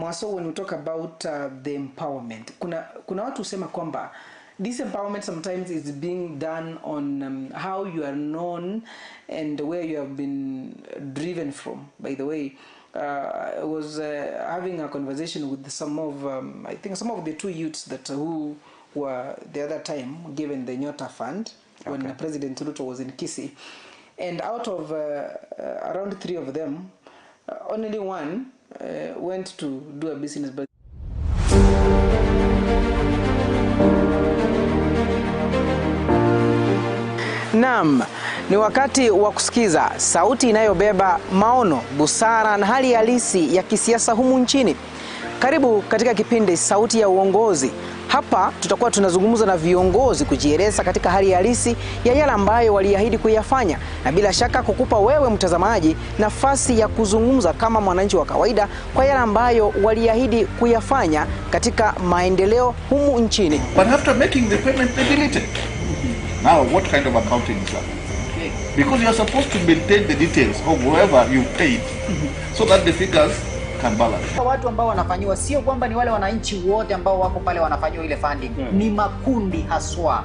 Mwaso, when we talk about the empowerment, kuna watu husema kwamba this empowerment sometimes is being done on how you are known and where you have been driven from. By the way, I was having a conversation with some of, I think some of the two youths that who were the other time given the Nyota Fund when President Ruto was in Kisii. And out of around 3 of them, only one went to do a business. But Naam, ni wakati wa kusikiza sauti inayobeba maono, busara na hali halisi ya kisiasa humu nchini. Karibu katika kipindi Sauti ya Uongozi. Hapa tutakuwa tunazungumza na viongozi kujieleza katika hali halisi ya yale ambayo waliahidi kuyafanya, na bila shaka kukupa wewe mtazamaji nafasi ya kuzungumza kama mwananchi wa kawaida kwa yale ambayo waliahidi kuyafanya katika maendeleo humu nchini. But after making the payment, they deleted. Now, what kind of accounting is that? Because you are supposed to maintain the details of whoever you paid so that the figures can balance. Watu ambao wanafanyiwa sio kwamba ni wale wananchi wote ambao wako pale wanafanyiwa ile funding. Ni makundi haswa.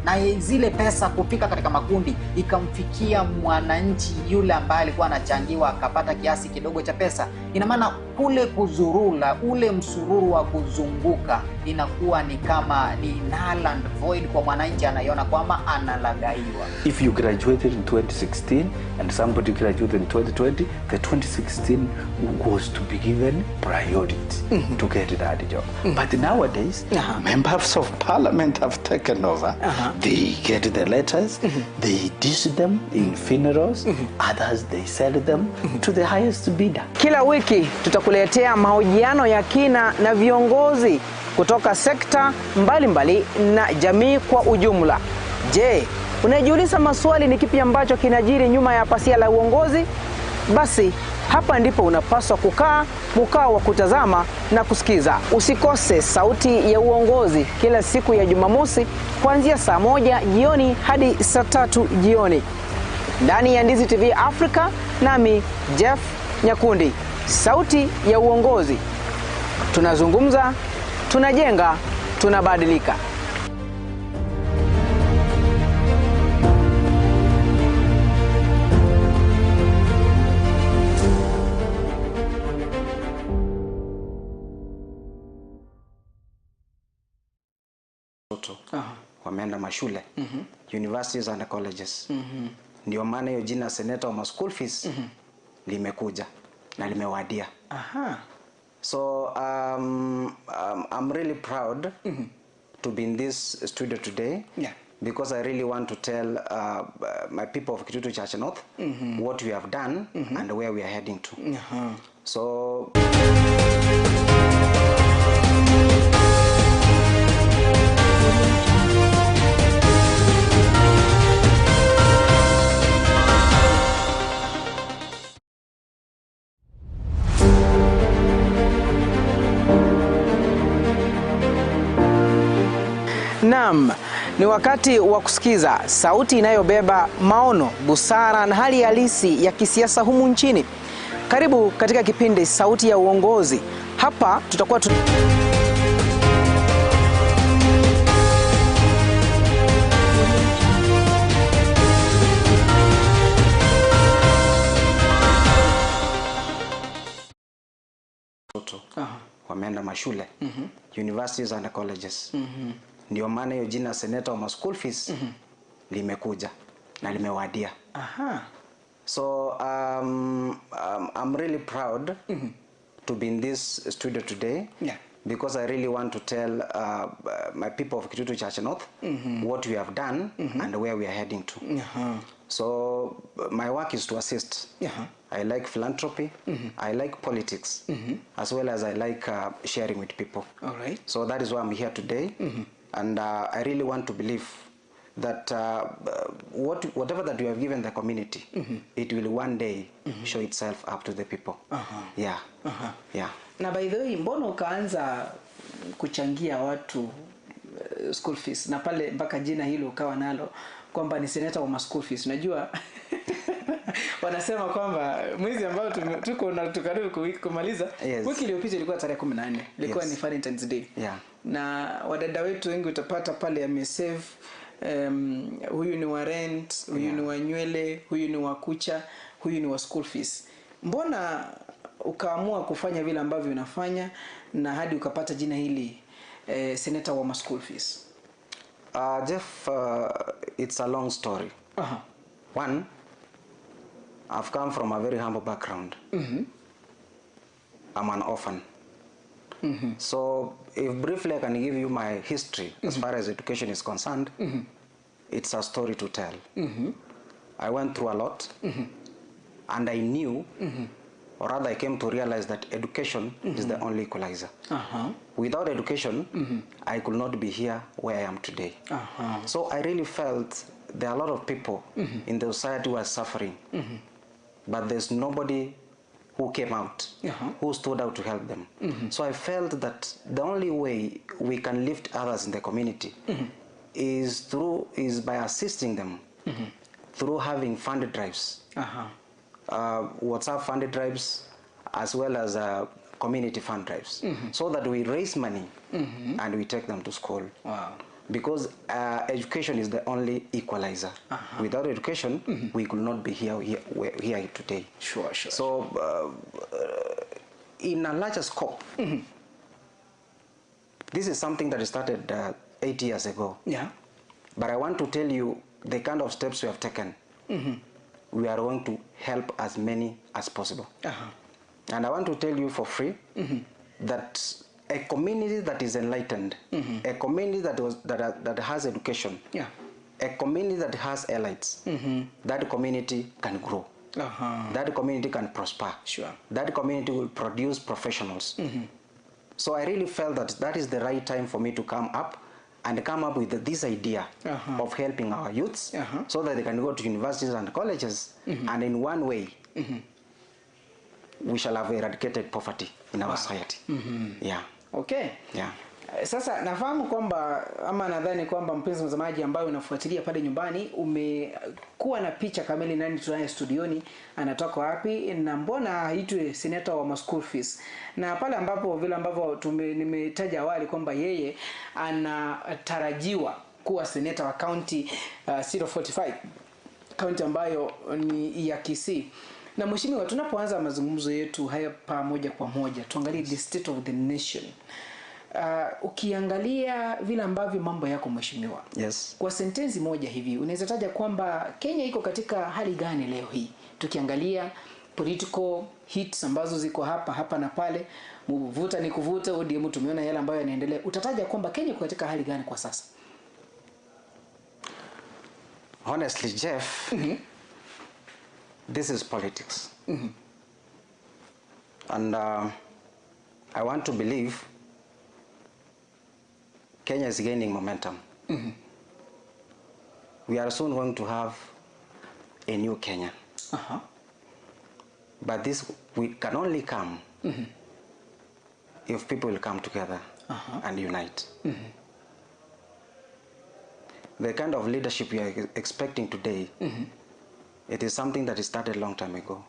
Na zile pesa kufika katika makundi ikamfikia mwananchi yule ambaye alikuwa anachangiwa akapata kiasi kidogo cha pesa. Ina maana kule kuzurula, ule msururu wa kuzunguka inakuwa ni kama ni null and void kwa mwananchi, anaiona kwamba analagaiwa. If you graduated in 2016 and somebody graduated in 2020, the 2016 was to be given priority to get that job. But nowadays, members of parliament have taken over. They get the letters, they dish them in funerals, others they sell them to the highest bidder. Kila wiki tutakuletea mahojiano ya kina na viongozi kutoka sekta mbalimbali na jamii kwa ujumla. Je, unajiuliza maswali ni kipi ambacho kinajiri nyuma ya pasia la uongozi? Basi hapa ndipo unapaswa kukaa mkao wa kutazama na kusikiza. Usikose Sauti ya Uongozi kila siku ya Jumamosi kuanzia saa 1 jioni hadi saa 3 jioni. Ndani ya Ndizi TV Africa, nami Jeff Nyakundi. Sauti ya Uongozi. Tunazungumza, tunajenga, tunabadilika. Wameenda mashule, universities and colleges. Ndio maana hiyo jina senator wa school fees limekuja na limewadia. So I'm really proud to be in this studio today because I really want to tell my people of Kitutu Church North what we have done and where we are heading to. So Naam, ni wakati wa kusikiza sauti inayobeba maono, busara na hali halisi ya kisiasa humu nchini. Karibu katika kipindi Sauti ya Uongozi. Hapa tutakuwa wameenda mashule, universities and colleges. Ndio maana hiyo jina senator wa school fees limekuja na limewadia. So I'm really proud to be in this studio today because I really want to tell my people of Kitutu Church North what we have done and where we are heading to. So my work is to assist. I like philanthropy, I like politics, as well as I like sharing with people. So that is why I'm here today. And I really want to believe that whatever that we have given the community, it will one day show itself up to the people. Yeah. Na by the way, mbona ukaanza kuchangia watu school fees, na pale mpaka jina hilo ukawa nalo kwamba ni senator wa school fees? Unajua Wanasema kwamba mwezi ambao tuko na tukaribu kumaliza, Yes. wiki iliyopita ilikuwa tarehe 14, ilikuwa Yes. ni Valentine's Day. Yeah. Na wadada wetu wengi utapata pale amesave, huyu ni wa rent, huyu ni wa nywele, huyu ni wa kucha, huyu ni wa school fees. Mbona ukaamua kufanya vile ambavyo unafanya na hadi ukapata jina hili senator wa school fees? Jeff, it's a long story. One, I've come from a very humble background. I'm an orphan. So if briefly I can give you my history as far as education is concerned, it's a story to tell. I went through a lot, and I knew, or rather I came to realize that education is the only equalizer. Without education, I could not be here where I am today. So I really felt there are a lot of people in the society who are suffering, but there's nobody who came out, who stood out to help them. So I felt that the only way we can lift others in the community is by assisting them through having funded drives, WhatsApp funded drives, as well as community fund drives, so that we raise money and we take them to school. Wow. Because education is the only equalizer. Without education, we could not be here today. Sure. So, in a larger scope, this is something that started 8 years ago. Yeah. But I want to tell you the kind of steps we have taken. We are going to help as many as possible. And I want to tell you for free that a community that is enlightened, a community that has education, a community that has elites, that community can grow. That community can prosper. Sure. That community will produce professionals. So I really felt that is the right time for me to come up with this idea of helping our youths so that they can go to universities and colleges, and in one way we shall have eradicated poverty in our society. Yeah. Okay. Yeah. Sasa nafahamu kwamba, ama nadhani kwamba mpenzi mtazamaji ambaye unafuatilia pale nyumbani, umekuwa na picha kamili nani tunaye studioni, anatoka wapi na mbona haitwe senator wa school fees. Na pale ambapo vile ambavyo nimetaja awali kwamba yeye anatarajiwa kuwa senator wa county 045, county ambayo ni ya Kisii. Na mheshimiwa, tunapoanza mazungumzo yetu haya pamoja kwa moja, tuangalie the state of the nation. Ukiangalia vile ambavyo mambo yako mheshimiwa, Yes. kwa sentensi moja hivi unaweza taja kwamba Kenya iko katika hali gani leo hii? Tukiangalia political hits ambazo ziko hapa na pale, mvuta ni kuvuta, ODM tumeona yale ambayo yanaendelea. Utataja kwamba Kenya iko katika hali gani kwa sasa? Honestly, Jeff, this is politics. And I want to believe Kenya is gaining momentum. We are soon going to have a new Kenya. But this we can only come if people will come together and unite. The kind of leadership we are expecting today, it is something that started a long time ago.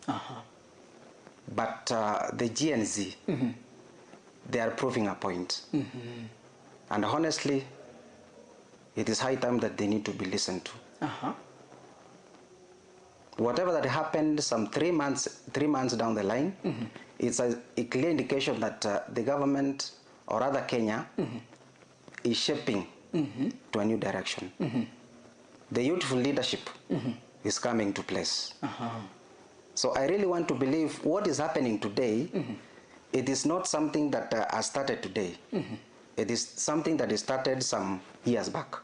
But the GNZ, they are proving a point. And honestly, it is high time that they need to be listened to. Whatever that happened some 3 months down the line, it's a clear indication that the government, or rather Kenya, is shaping to a new direction. The youthful leadership is coming to place. So I really want to believe what is happening today, it is not something that has started today. It is something that is started some years back.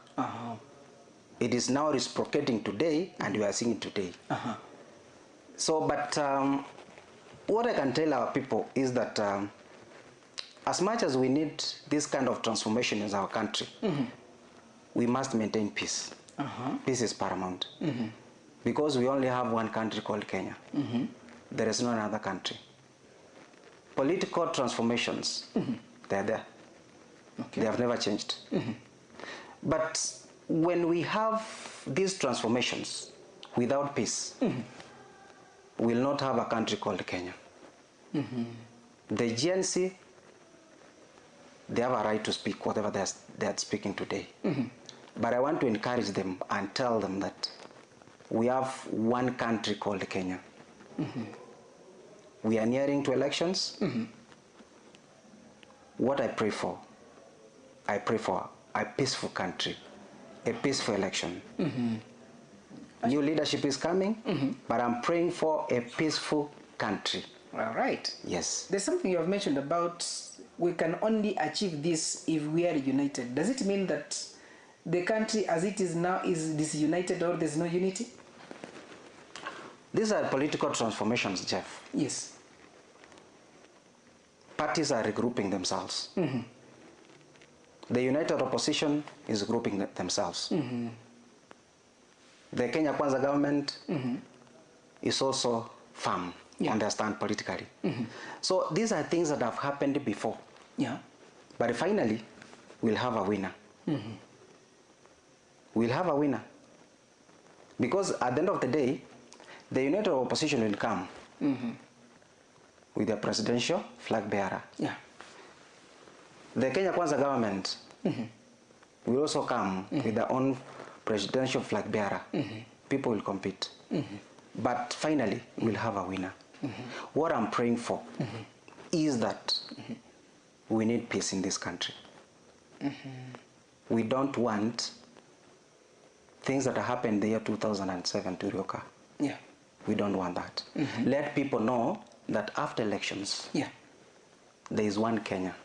It is now reciprocating today, and we are seeing it today. So, but what I can tell our people is that as much as we need this kind of transformation in our country, we must maintain peace. Peace is paramount. Because we only have one country called Kenya. There is no another country. Political transformations, they're there. They have never changed. But when we have these transformations without peace, will not have a country called Kenya. The GNC, they have a right to speak whatever they are speaking today. But I want to encourage them and tell them that we have one country called Kenya. We are nearing to elections. What I pray for a peaceful country, a peaceful election. New leadership is coming, but I'm praying for a peaceful country. All right. Yes. There's something you have mentioned about we can only achieve this if we are united. Does it mean that the country as it is now is disunited, or there's no unity? These are political transformations, Jeff. Yes. Parties are regrouping themselves. The united opposition is grouping themselves. The Kenya Kwanza government is also firm on their stand politically. So these are things that have happened before. Yeah. But finally, we'll have a winner. We'll have a winner. Because at the end of the day, the united opposition will come with a presidential flag bearer. Yeah. The Kenya Kwanza government will also come with their own presidential flag bearer. People will compete. But finally, we'll have a winner. What I'm praying for is that we need peace in this country. We don't want things that happened in the year 2007 to reoccur. Yeah. We don't want that. Let people know that after elections, there is one Kenya.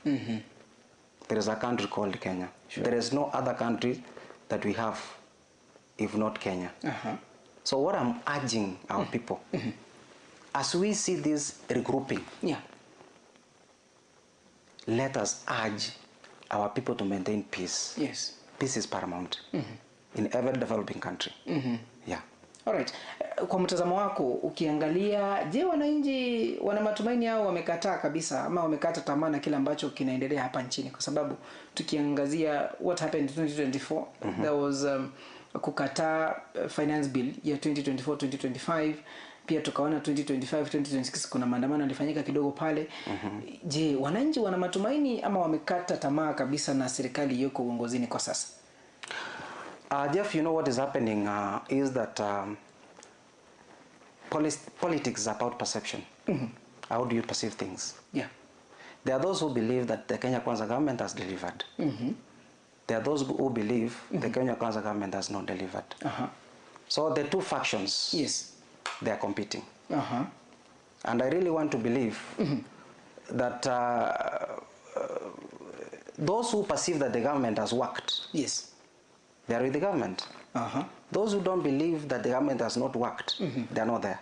There is a country called Kenya. There is no other country that we have if not Kenya. So what I'm urging our people, as we see this regrouping, let us urge our people to maintain peace. Yes. Peace is paramount in every developing country. Yeah. Alright. Kwa mtazamo wako ukiangalia, je, wananchi wana matumaini au wamekataa kabisa ama wamekata tamaa na kile ambacho kinaendelea hapa nchini? Kwa sababu tukiangazia what happened in 2024, there was kukataa finance bill ya 2024-2025. Pia tukaona 2025-2026 kuna maandamano yalifanyika kidogo pale. Je, wananchi wana matumaini ama wamekata tamaa kabisa na serikali yoko uongozini kwa sasa? Jeff, you know what is happening is that politics is about perception. How do you perceive things? Yeah. There are those who believe that the Kenya Kwanza government has delivered. There are those who believe the Kenya Kwanza government has not delivered. So the two factions, they are competing. And I really want to believe that those who perceive that the government has worked, they are with the government. Those who don't believe that the government has not worked, they are not there.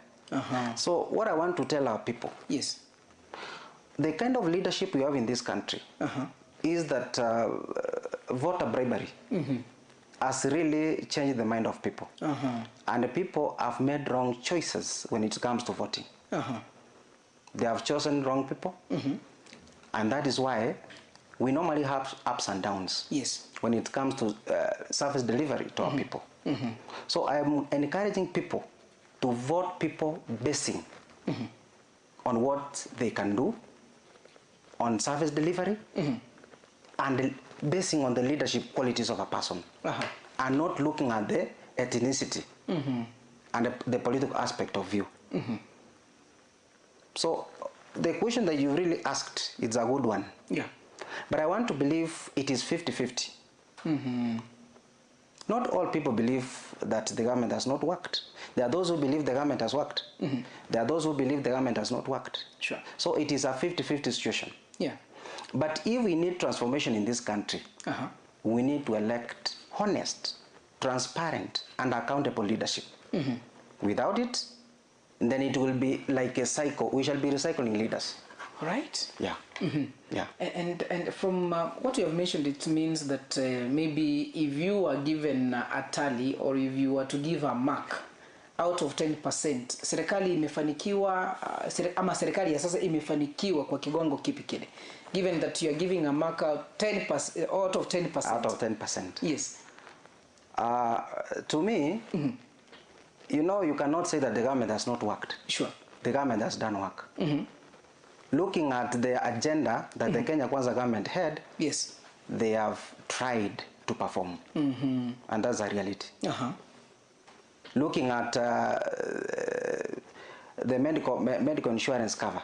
So what I want to tell our people, the kind of leadership we have in this country is that voter bribery has really changed the mind of people. And the people have made wrong choices when it comes to voting. They have chosen wrong people. And that is why we normally have ups and downs when it comes to service delivery to our people. So I am encouraging people to vote people basing on what they can do, on service delivery, and basing on the leadership qualities of a person, and not looking at the ethnicity and the political aspect of view. So the question that you really asked is a good one. But I want to believe it is 50-50. Not all people believe that the government has not worked. There are those who believe the government has worked. There are those who believe the government has not worked. So it is a 50-50 situation. But if we need transformation in this country, we need to elect honest, transparent, and accountable leadership. Without it, then it will be like a cycle. We shall be recycling leaders. Right? Yeah. And from what you have mentioned, it means that maybe if you are given a tally, or if you were to give a mark out of 10%, serikali imefanikiwa ama serikali ya sasa imefanikiwa kwa kiwango kipi kile? Given that you are giving a mark out 10% out of 10%. Out of 10%. Yes. To me, you know, you cannot say that the government has not worked. the government has done work. Looking at the agenda that the Kenya Kwanza government had, Yes. they have tried to perform. And that's a reality. Looking at the medical insurance cover.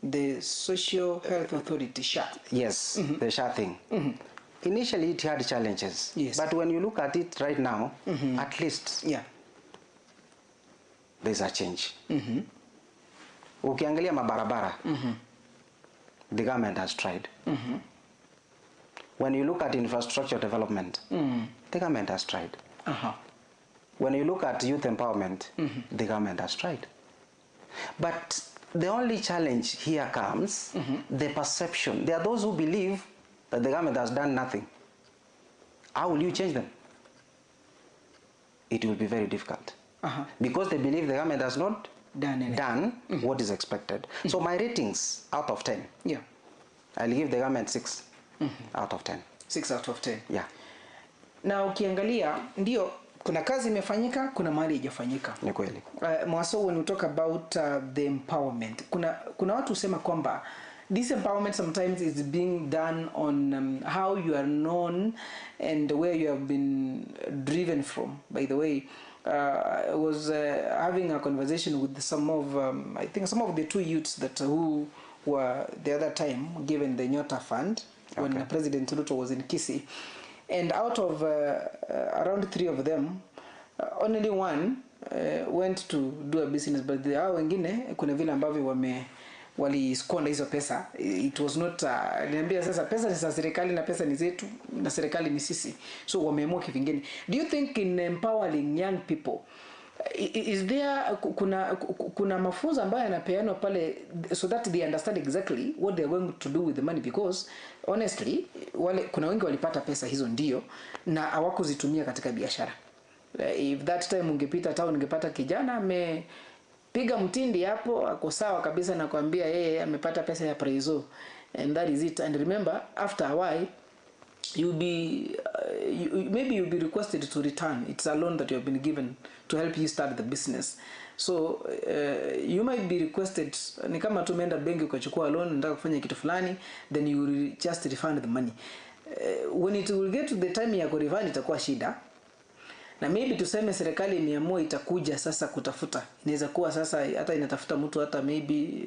The Social Health Authority, SHA. Yes, the SHA thing. Initially it had challenges. Yes. But when you look at it right now, at least there's a change. Ukiangalia mabarabara, the government has tried. When you look at infrastructure development, the government has tried. When you look at youth empowerment, the government has tried. But the only challenge here comes the perception. There are those who believe that the government has done nothing. How will you change them? It will be very difficult. Because they believe the government has not done what is expected. So my ratings out of 10, I'll give the government 6 out of 10. 6 out of 10. Yeah. Na ukiangalia ndio kuna kazi imefanyika, kuna mahali haijafanyika. Ni kweli. Mwaso, when we talk about the empowerment, kuna watu husema kwamba this empowerment sometimes is being done on how you are known and where you have been driven from. By the way, I was having a conversation with some of I think some of the two youths that who were the other time given the Nyota Fund when President Ruto was in Kisii, and out of around 3 of them, only one went to do a business, but the hao wengine kuna vile ambavyo waliskonda hizo pesa. It was not niambia sasa pesa ni za serikali na pesa ni zetu na serikali ni sisi, so wameamua kivingine. Do you think in empowering young people is there kuna mafunzo ambayo yanapeanwa pale so that they understand exactly what they are going to do with the money? Because honestly kuna wengi walipata pesa hizo ndio na hawakuzitumia katika biashara. If that time ungepita town ungepata kijana piga mtindi hapo ako sawa kabisa na kuambia yeye amepata pesa ya Prezo, and that is it. And remember, after a while maybe you'll be requested to return. It's a loan that you have been given to help you start the business. So you might be requested, ni kama tumeenda benki ukachukua loan unataka kufanya kitu fulani, then you will just refund the money. When it will get to the time ya kurefund itakuwa shida. Na maybe tuseme serikali imeamua itakuja sasa kutafuta. Inaweza kuwa sasa hata inatafuta mtu hata maybe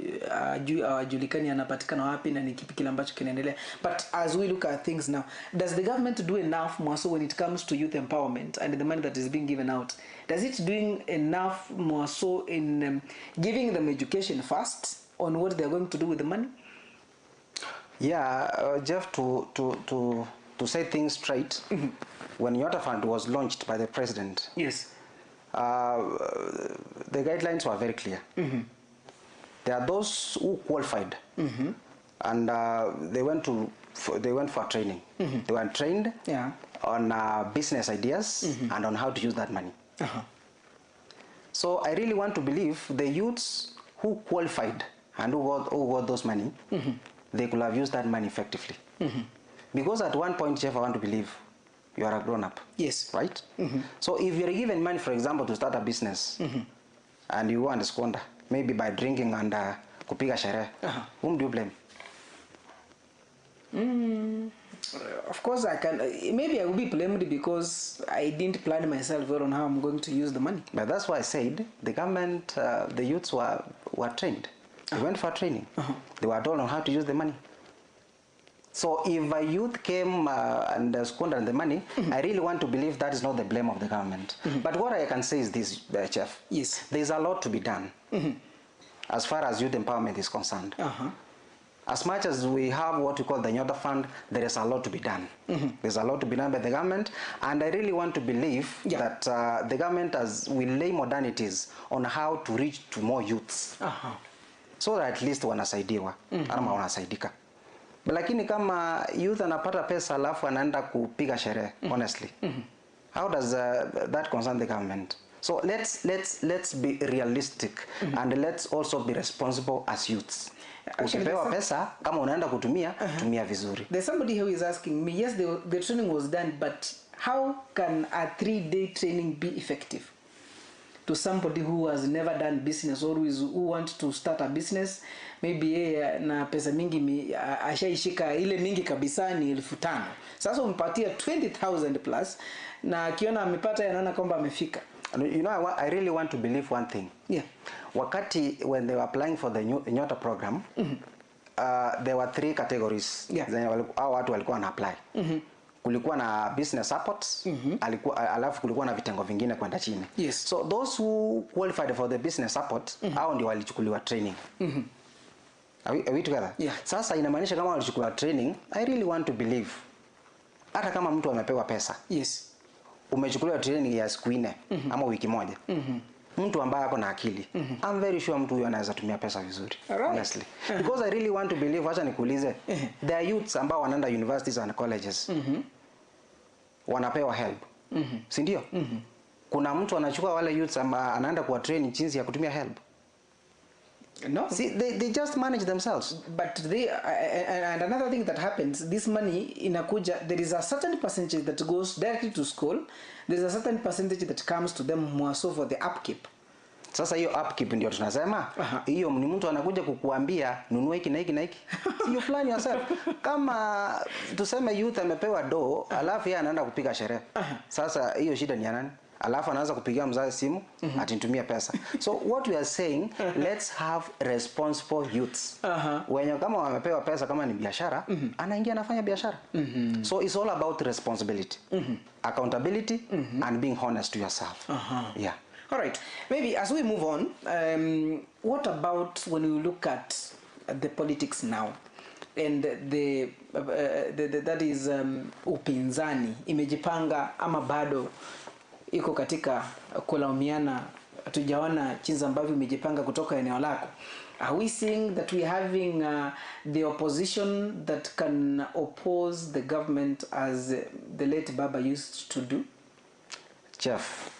ajulikani anapatikana wapi na ni kipi kile ambacho kinaendelea. But as we look at things now, does the government do enough more so when it comes to youth empowerment and the money that is being given out? Does it doing enough more so in giving them education first on what they are going to do with the money? Yeah, Jeff, to say things straight, when Nyota Fund was launched by the president, yes, the guidelines were very clear. There are those who qualified, and they went for training. They were trained on business ideas and on how to use that money. So I really want to believe the youths who qualified and who got those money, they could have used that money effectively. Because at one point, Jeff, I want to believe you are a grown-up. Yes. Right? So if you're given money, for example, to start a business, and you go and squander, maybe by drinking and kupiga sherehe, whom do you blame? Of course, maybe I will be blamed because I didn't plan myself well on how I'm going to use the money. But that's why I said the government, the youths were trained. They went for training. They were told on how to use the money. So if a youth came and squandered the money, I really want to believe that is not the blame of the government. But what I can say is this, Chef. Yes. There's a lot to be done as far as youth empowerment is concerned. As much as we have what we call the Nyota Fund, there is a lot to be done. There's a lot to be done by the government, and I really want to believe that the government will lay modernities on how to reach to more youths. So that at least wanasaidiwa, ama wanasaidika. Lakini kama youth anapata pesa alafu anaenda kupiga sherehe, honestly, how does that concern the government? So let's be realistic and let's also be responsible as youths. Ukipewa pesa kama unaenda kutumia, tumia vizuri. There's somebody who is asking me, yes, the training was done, but how can a 3-day training be effective? to somebody who has never done business or who wants to start a business, maybe yeye na pesa mingi ashaishika ile mingi kabisa ni 5,000. Sasa umpatia 20,000 plus na akiona amepata yanaona kwamba amefika. You know, I really want to believe one thing. Yeah. Wakati when they were applying for the Nyota program, there were 3 categories. Yeah. Hao watu walikuwa wana apply. Kulikuwa na business support, alafu kulikuwa na vitengo vingine kwenda chini. Yes. So those who qualified for the business support, hao ndio walichukuliwa training. Are we together? Yeah. Sasa inamaanisha kama walichukuliwa training, I really want to believe hata kama mtu amepewa pesa. Yes. Umechukuliwa training ya siku 4 ama wiki moja. Mtu ambaye ako na akili, I'm very sure mtu huyo anaweza tumia pesa vizuri. Alright. Honestly. Because I really want to believe, acha nikuulize, there are youths ambao wanaenda universities and colleges. Wanapewa help. Si ndio? Kuna mtu anachukua wale youths ambao anaenda kuwa train jinsi ya kutumia help. No. See, they just manage themselves. But they and another thing that happens, this money inakuja, there is a certain percentage that goes directly to school. There is a certain percentage that comes to them more so for the upkeep. Sasa hiyo upkeep ndio tunasema. Hiyo ni mtu anakuja kukuambia nunua hiki na hiki na hiki. You plan yourself. Kama tuseme youth amepewa do, alafu yeye anaenda kupiga sherehe. Sasa hiyo shida ni ya nani? Alafu anaanza kupigia mzazi simu atitumia pesa. So what we are saying, let's have responsible youths. Wenye kama wamepewa pesa kama ni biashara, anaingia anafanya biashara. So it's all about responsibility, accountability, and being honest to yourself. Yeah. All right. Maybe as we move on, what about when we look at the politics now? And that is upinzani imejipanga ama bado iko katika kulaumiana, tujaona jinsi ambavyo imejipanga kutoka eneo lako. Are we seeing that we are having the opposition that can oppose the government as the late Baba used to do? Jeff,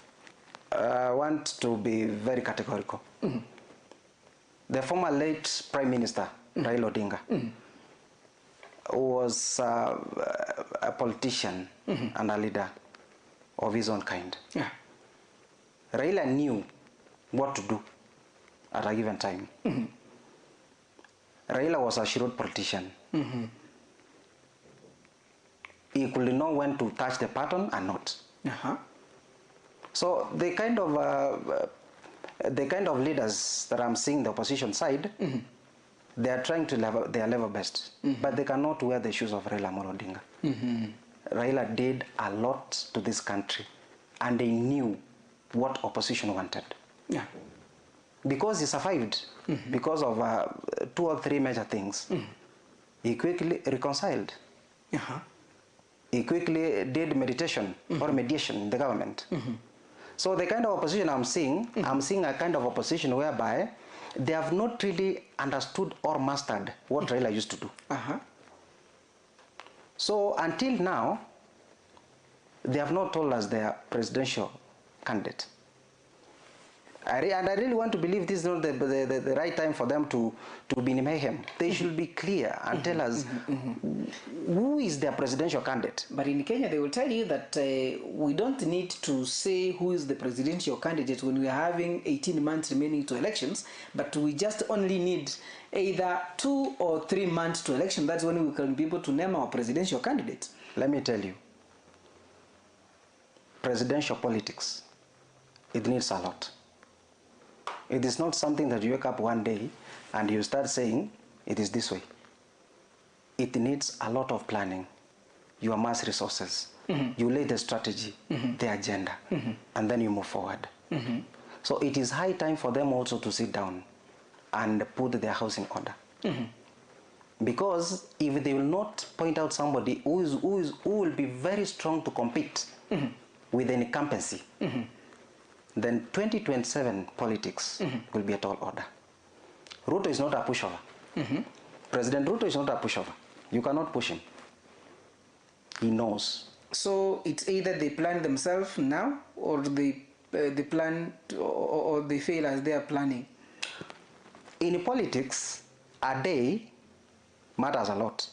I want to be very categorical. The former late Prime Minister, Raila Odinga, was a politician and a leader of his own kind. Yeah. Raila knew what to do at a given time. Raila was a shrewd politician. He could know when to touch the button and not. So the kind of leaders that I'm seeing the opposition side, they are trying to their level best, but they cannot wear the shoes of Raila Amolo Odinga. Raila did a lot to this country, and they knew what opposition wanted. Yeah. Because he survived, because of 2 or 3 major things, he quickly reconciled. He quickly did meditation or mediation in the government. So the kind of opposition I'm seeing a kind of opposition whereby they have not really understood or mastered what Raila used to do. So until now, they have not told us their presidential candidate. And I really want to believe this is not the right time for them to be in mayhem. They should be clear and tell us who is their presidential candidate. But in Kenya, they will tell you that we don't need to say who is the presidential candidate when we are having 18 months remaining to elections, but we just only need either 2 or 3 months to election. That's when we can be able to name our presidential candidate. Let me tell you, presidential politics, it needs a lot. It is not something that you wake up one day and you start saying it is this way. It needs a lot of planning. You amass resources. You lay the strategy, the agenda, and then you move forward. So it is high time for them also to sit down and put their house in order. Because if they will not point out somebody who will be very strong to compete with an incumbency, then 2027 politics will be a tall order. Ruto is not a pushover. President Ruto is not a pushover. You cannot push him. He knows. So it's either they plan themselves now, or they plan or they fail as they are planning. In politics, a day matters a lot.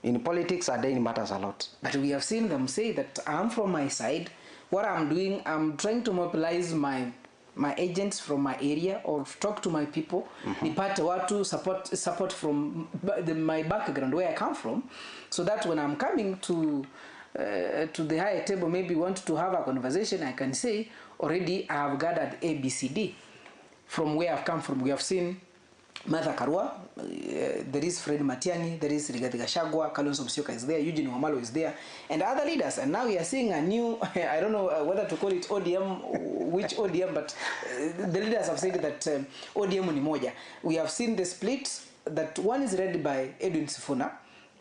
In politics, a day matters a lot. But we have seen them say that I'm from my side. what I'm doing, I'm trying to mobilize my agents from my area or talk to my people, nipate watu support from my background where I come from, so that when I'm coming to the higher table, maybe want to have a conversation, I can say already I have gathered ABCD from where I've come from. We have seen Martha Karua, there is Fred Matiang'i, there is Rigathi Gachagua, Kalonzo Musyoka is there, Eugene Wamalwa is there, and other leaders. And now we are seeing a new, I don't know whether to call it ODM, which ODM, but the leaders have said that ODM ni moja. We have seen the split, that one is led by Edwin Sifuna,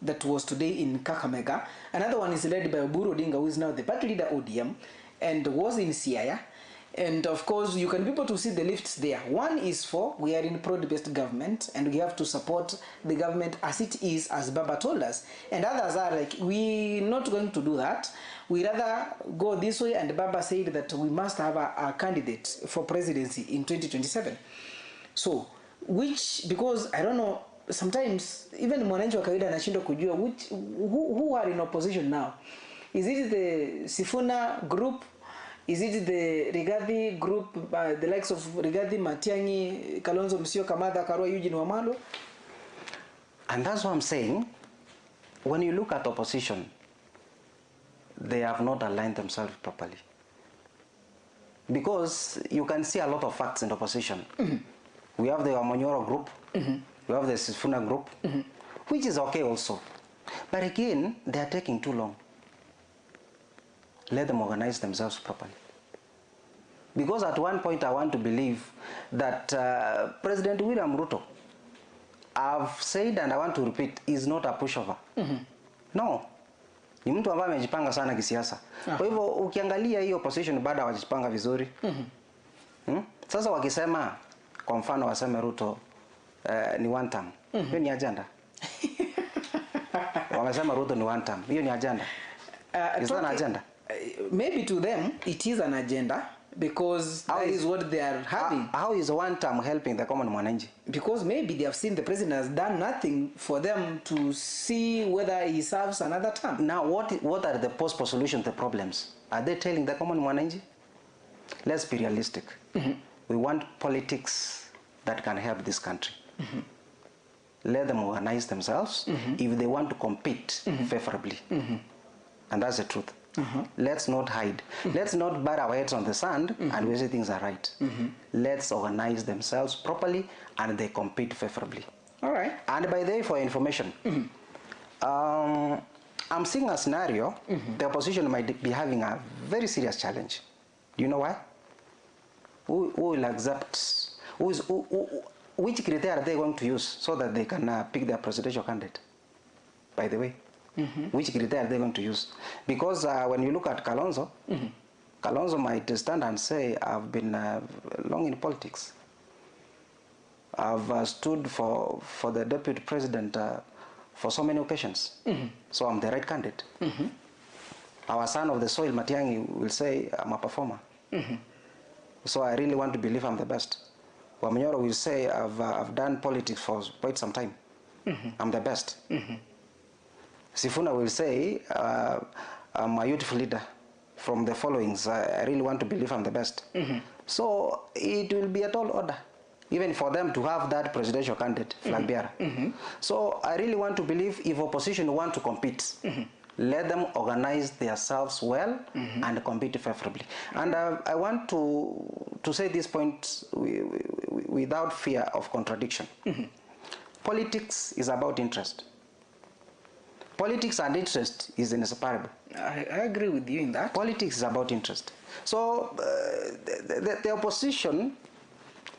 that was today in Kakamega. Another one is led by Oburu Odinga, who is now the party leader ODM, and was in Siaya. And of course, you can be able to see the lifts there. One is for, we are in broad-based government, and we have to support the government as it is, as Baba told us. And others are like, we're not going to do that. We rather go this way, and Baba said that we must have a candidate for presidency in 2027. So, which, because I don't know, sometimes even mwananchi wa kawaida anashindwa kujua who are in opposition now. Is it the Sifuna group? Is it the Rigathi group, the likes of Rigathi, Matiang'i, Kalonzo Musyoka, Martha Karua, Eugene Wamalwa? And that's what I'm saying. When you look at opposition, they have not aligned themselves properly. Because you can see a lot of facts in opposition. We have the Amonyoro group, we have the Sifuna group, which is okay also. But again, they are taking too long. Let them organize themselves properly. Because at one point I want to believe that President William Ruto, I've said and I want to repeat, is not a pushover. No. Ni mtu ambaye amejipanga sana kisiasa. Kwa hivyo ukiangalia hiyo position baada hawajipanga vizuri. Sasa wakisema kwa mfano waseme Ruto ni one term. Hiyo ni agenda. Wamesema Ruto ni one term. Hiyo ni agenda. Is that an agenda? Maybe to them it is an agenda, because that is what they are having. How is one term helping the common mwananchi? Because maybe they have seen the president has done nothing for them to see whether he serves another term. Now what are the possible solutions to the problems? Are they telling the common mwananchi? Let's be realistic. We want politics that can help this country. Let them organize themselves if they want to compete favorably. And that's the truth. Let's not hide. Let's not bury our heads on the sand and we say things are right. Let's organize themselves properly and they compete favorably. All right. And by the way, for information, I'm seeing a scenario, the opposition might be having a very serious challenge. Do you know why? Who will accept, which criteria are they going to use so that they can pick their presidential candidate? By the way. Which criteria are they going to use? Because when you look at Kalonzo, Kalonzo might stand and say, I've been long in politics. I've stood for the deputy president for so many occasions. So I'm the right candidate. Our son of the soil, Matiang'i, will say, I'm a performer. So I really want to believe I'm the best. Wamanyoro will say, I've done politics for quite some time. I'm the best. Sifuna will say, I'm a youthful leader from the followings. I really want to believe I'm the best. So it will be a tall order, even for them to have that presidential candidate, flag bearer. So I really want to believe if opposition want to compete, let them organize themselves well and compete favorably. And I want to say this point without fear of contradiction. Politics is about interest. Politics and interest is inseparable. I agree with you in that. Politics is about interest. So the opposition,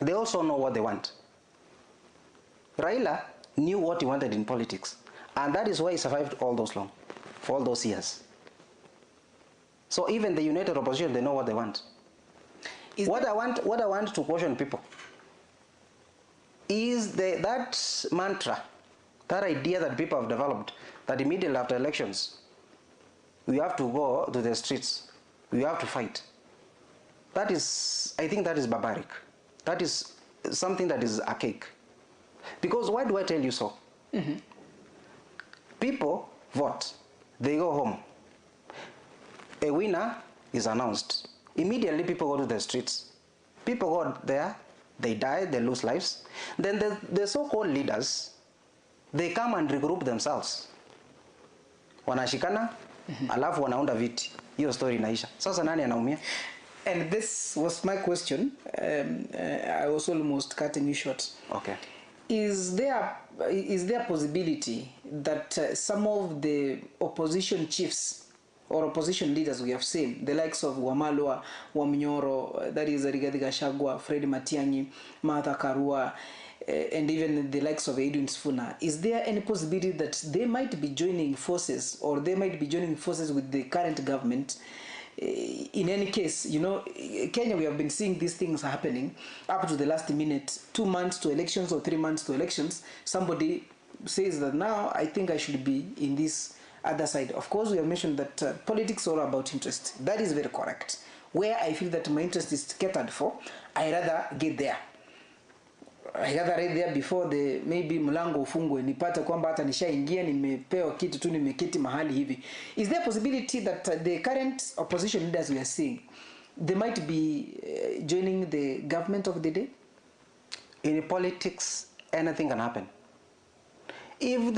they also know what they want. Raila knew what he wanted in politics, and that is why he survived all those long, for all those years. So even the united opposition, they know what they want. What I want to caution people is that mantra, that idea that people have developed, that immediately after elections, we have to go to the streets, we have to fight. That is, I think that is barbaric. That is something that is archaic. Because why do I tell you so? People vote, they go home. A winner is announced, immediately people go to the streets. People go there, they die, they lose lives. Then the so-called leaders, they come and regroup themselves. Wanashikana, alafu wanaunda viti. Hiyo story inaisha. Sasa nani anaumia? And this was my question. I was almost cutting you short. Okay. Is there possibility that some of the opposition chiefs or opposition leaders we have seen, the likes of Wamalwa, Wamnyoro, that is Rigathi Gachagua, Fred Matiang'i, Martha Karua, and even the likes of Edwin Sifuna, is there any possibility that they might be joining forces, or they might be joining forces with the current government? In any case, you know, Kenya, we have been seeing these things happening up to the last minute, 2 months to elections or 3 months to elections. Somebody says that now I think I should be in this other side. Of course, we have mentioned that politics is all about interest. That is very correct. Where I feel that my interest is catered for, I rather get there. I rather read there before the maybe mlango ufungwe nipate kwamba hata nishaingia nimepewa kitu tu nimeketi mahali hivi. Is there a possibility that the current opposition leaders we are seeing, they might be joining the government of the day? In politics, anything can happen. If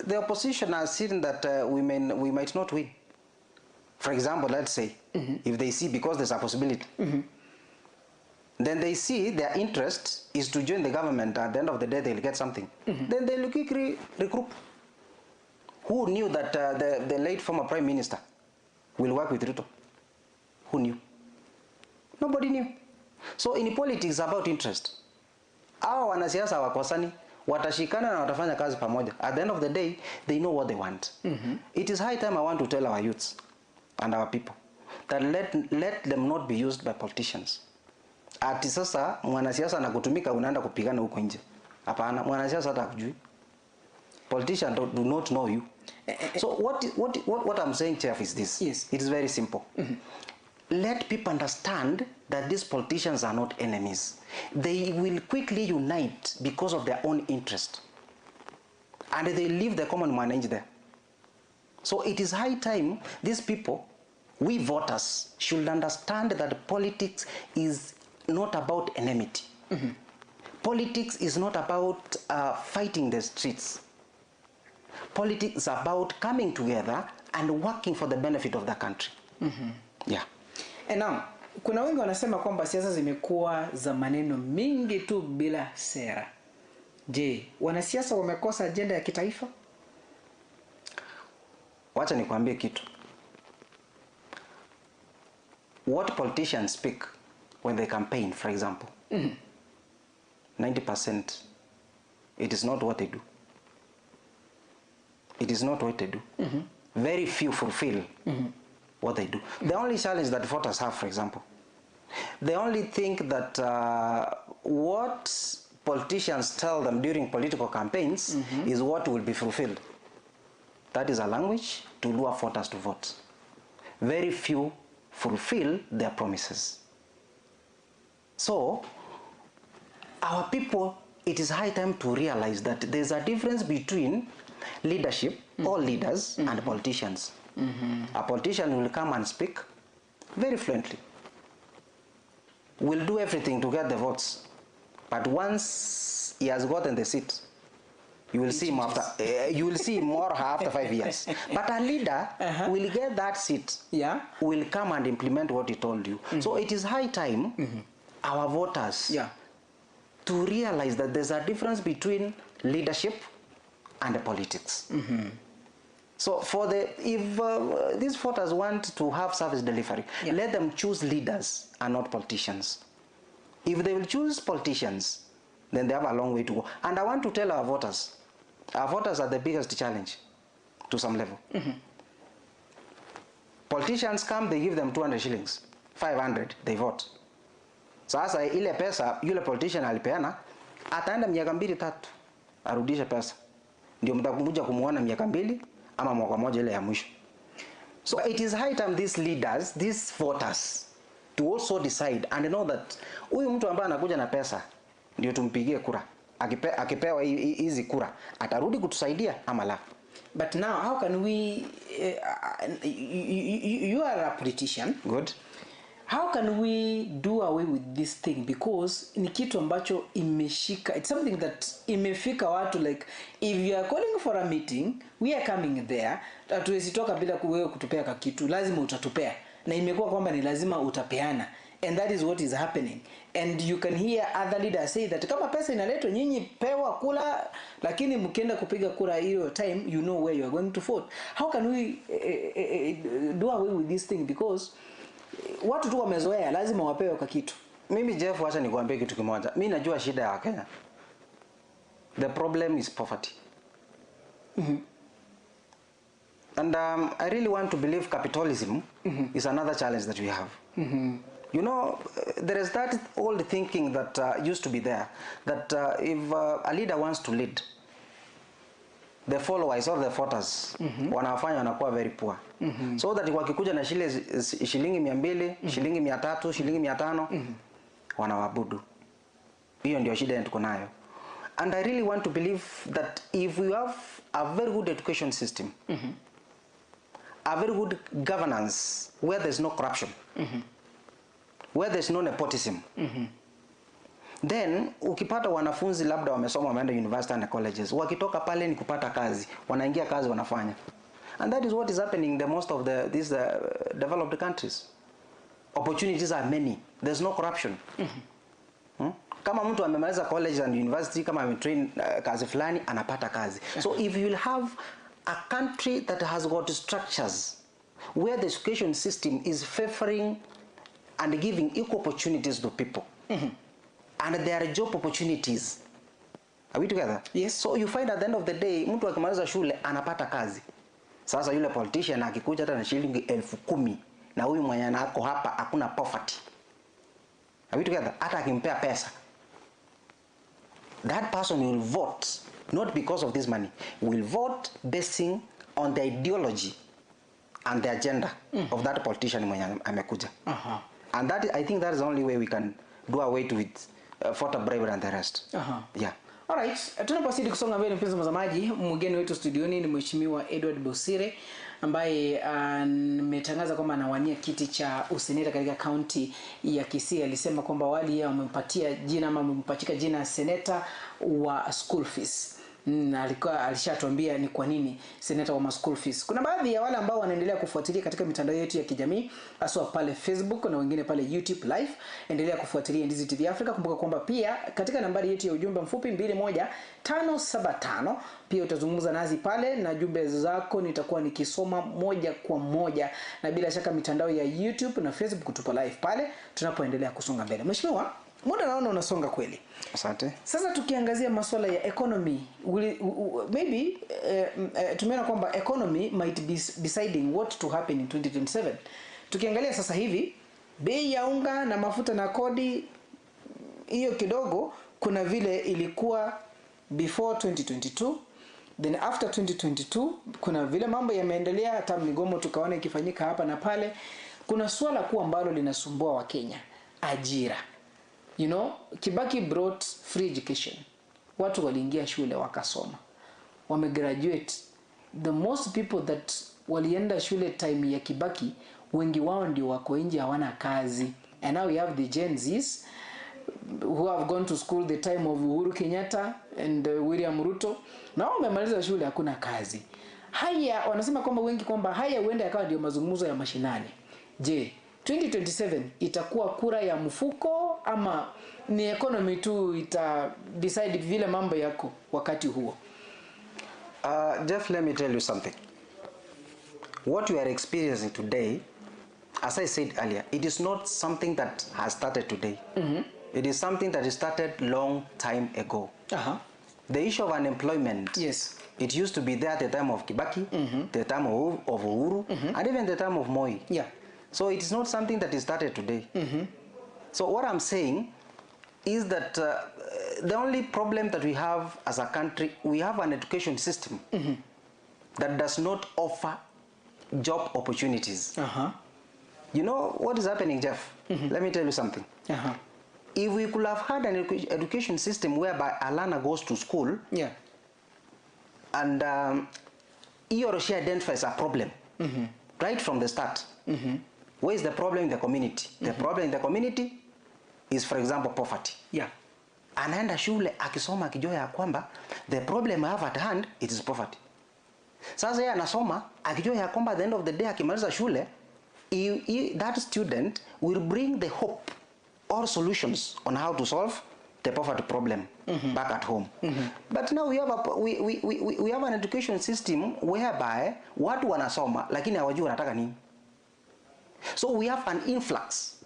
the opposition are seeing that we might not win, for example, let's say, if they see, because there's a possibility, then they see their interest is to join the government. At the end of the day, they'll get something. Then they'll quickly regroup. Who knew that the late former prime minister will work with Ruto? Who knew? Nobody knew. So in politics, it's about interest. Hawa wanasiasa wakosani, watashikana na watafanya kazi pamoja. At the end of the day, they know what they want. It is high time I want to tell our youths and our people that let them not be used by politicians. Ati sasa mwanasiasa anakutumika unaenda kupigana huko nje. Hapana, mwanasiasa hata hakujui. Politicians do not know you. So what I'm saying, Chef, is this. Yes. It is very simple. Let people understand that these politicians are not enemies. They will quickly unite because of their own interest. And they leave the common man there. So it is high time these people, we voters, should understand that politics is not about enmity. Politics is not about fighting the streets. Politics is about coming together and working for the benefit of the country. Yeah. And now, kuna wengi wanasema kwamba siasa zimekuwa za maneno mingi tu bila sera. Je, wanasiasa wamekosa agenda ya kitaifa? Wacha nikwambie kitu. What politicians speak when they campaign, for example, 90%, it is not what they do. It is not what they do. Very few fulfill what they do. The only challenge that voters have, for example, they only think that what politicians tell them during political campaigns is what will be fulfilled. That is a language to lure voters to vote. Very few fulfill their promises. So, our people, it is high time to realize that there's a difference between leadership, or leaders, and politicians. A politician will come and speak very fluently. Will do everything to get the votes. But once he has gotten the seat, you will see him more after 5 years. But a leader will get that seat, will come and implement what he told you. So it is high time our voters to realize that there's a difference between leadership and politics. So if these voters want to have service delivery, let them choose leaders and not politicians. If they will choose politicians, then they have a long way to go. And I want to tell our voters are the biggest challenge to some level. Politicians come, they give them 200 shillings, 500, they vote. Sasa ile pesa yule politician alipeana, ataenda miaka 2-3 arudishe pesa. Ndio mtakuja kumuona miaka 2 ama mwaka moja ile ya mwisho. So it is high time these leaders, these voters, to also decide and know that huyu mtu ambaye anakuja na pesa ndio tumpigie kura. Akipewa hizi kura, atarudi kutusaidia ama la. But now, how can we? You are a politician. Good. How can we do away with this thing? Because ni kitu ambacho imeshika. It's something that imefika watu, like if you are calling for a meeting, we are coming there. Hatuwezi toka bila wewe kutupea kitu, lazima utatupea. Na imekuwa kwamba ni lazima utapeana. And that is what is happening. And you can hear other leaders say that kama pesa inaletwa nyinyi pewa kula, lakini mkienda kupiga kura hiyo time, you know where you are going to vote. How can we do away with this thing? Because watu tu wamezoea lazima wapewe kwa kitu. Mimi Jeff, acha nikuambie kitu kimoja. Mimi najua shida ya Kenya. The problem is poverty. And I really want to believe capitalism is another challenge that we have. You know, there is that old thinking that used to be there, that if a leader wants to lead, the followers or the voters wanafanya wanakuwa very poor. So that wakikuja na shilingi 200, shilingi 300, shilingi 500 wanawabudu. Hiyo ndio shida yetu tuko nayo. And I really want to believe that if we have a very good education system, a very good governance where there's no corruption, where there's no nepotism, then ukipata wanafunzi labda wamesoma wameenda university and colleges, wakitoka pale ni kupata kazi, wanaingia kazi wanafanya. And that is what is happening in the most of these developed countries. Opportunities are many. There's no corruption. Kama mtu amemaliza college and university, kama ametrain kazi fulani, anapata kazi. So if you will have a country that has got structures where the education system is favoring and giving equal opportunities to people, and there are job opportunities. Are we together? Yes. So you find at the end of the day, mtu akimaliza shule anapata kazi. Sasa yule politician akikuja hata na shilingi 10,000 na huyu mwenye ako hapa hakuna poverty. Are we together? Hata akimpea pesa, that person will vote not because of this money, will vote basing on the ideology and the agenda of that politician mwenye amekuja. And that, I think that is the only way we can do away with voter bribery and the rest. Yeah. Alright, tunapasidi kusonga mbele mpenzi mtazamaji. Mgeni wetu studioni ni Mheshimiwa Edward Bosire ambaye ametangaza kwamba anawania kiti cha useneta katika kaunti ya Kisii. Alisema kwamba wali yeye wamempatia jina ama wamempachika jina seneta wa school fees. Na alikuwa alishatuambia ni kwa nini seneta wa school fees. Kuna baadhi ya wale ambao wanaendelea kufuatilia katika mitandao yetu ya kijamii, hasa pale Facebook na wengine pale YouTube live. Endelea kufuatilia Ndizi TV Africa. Kumbuka kwamba pia katika nambari yetu ya ujumbe mfupi 21575 pia utazungumza nazi pale, na jumbe zako nitakuwa nikisoma moja kwa moja, na bila shaka mitandao ya YouTube na Facebook kutupa live pale tunapoendelea kusonga mbele. Mheshimiwa, muda naona unasonga kweli. Asante. Sasa tukiangazia masuala ya economy, maybe tumeona kwamba economy might be deciding what to happen in 2027. Tukiangalia sasa hivi bei ya unga na mafuta na kodi hiyo kidogo kuna vile ilikuwa before 2022, then after 2022 kuna vile mambo yameendelea, hata migomo tukaona ikifanyika hapa na pale. Kuna swala kuu ambalo linasumbua wa Kenya, ajira. You know, Kibaki brought free education. Watu waliingia shule wakasoma, wamegraduate. The most people that walienda shule time ya Kibaki, wengi wao ndio wako nje hawana kazi. And now we have the Gen Zs who have gone to school the time of Uhuru Kenyatta and William Ruto. Na wao wamemaliza shule hakuna kazi. Haya wanasema kwamba wengi kwamba haya huenda yakawa ndio mazungumzo ya mashinani. Je, 2027 itakuwa kura ya mfuko ama ni economy tu ita decide vile mambo yako wakati huo? Jeff, let me tell you something. What you are experiencing today, as I said earlier, it is not something that has started today. It is something that started long time ago. The issue of unemployment, yes, it used to be there at the time of Kibaki, the time of Uhuru, and even the time of Moi. Yeah. So it is not something that is started today. So what I'm saying is that the only problem that we have as a country, we have an education system that does not offer job opportunities. You know what is happening, Jeff? Let me tell you something. If we could have had an education system whereby a learner goes to school, yeah, and he or she identifies a problem right from the start. Where is the problem in the community? The problem in the community is, for example, poverty. Yeah. Anaenda shule akisoma akijua ya kwamba the problem I have at hand, it is poverty. Sasa yeye anasoma akijua ya kwamba at the end of the day akimaliza shule, that student will bring the hope or solutions on how to solve the poverty problem back at home. But now we have an education system whereby watu wanasoma lakini hawajui wanataka nini. So we have an influx.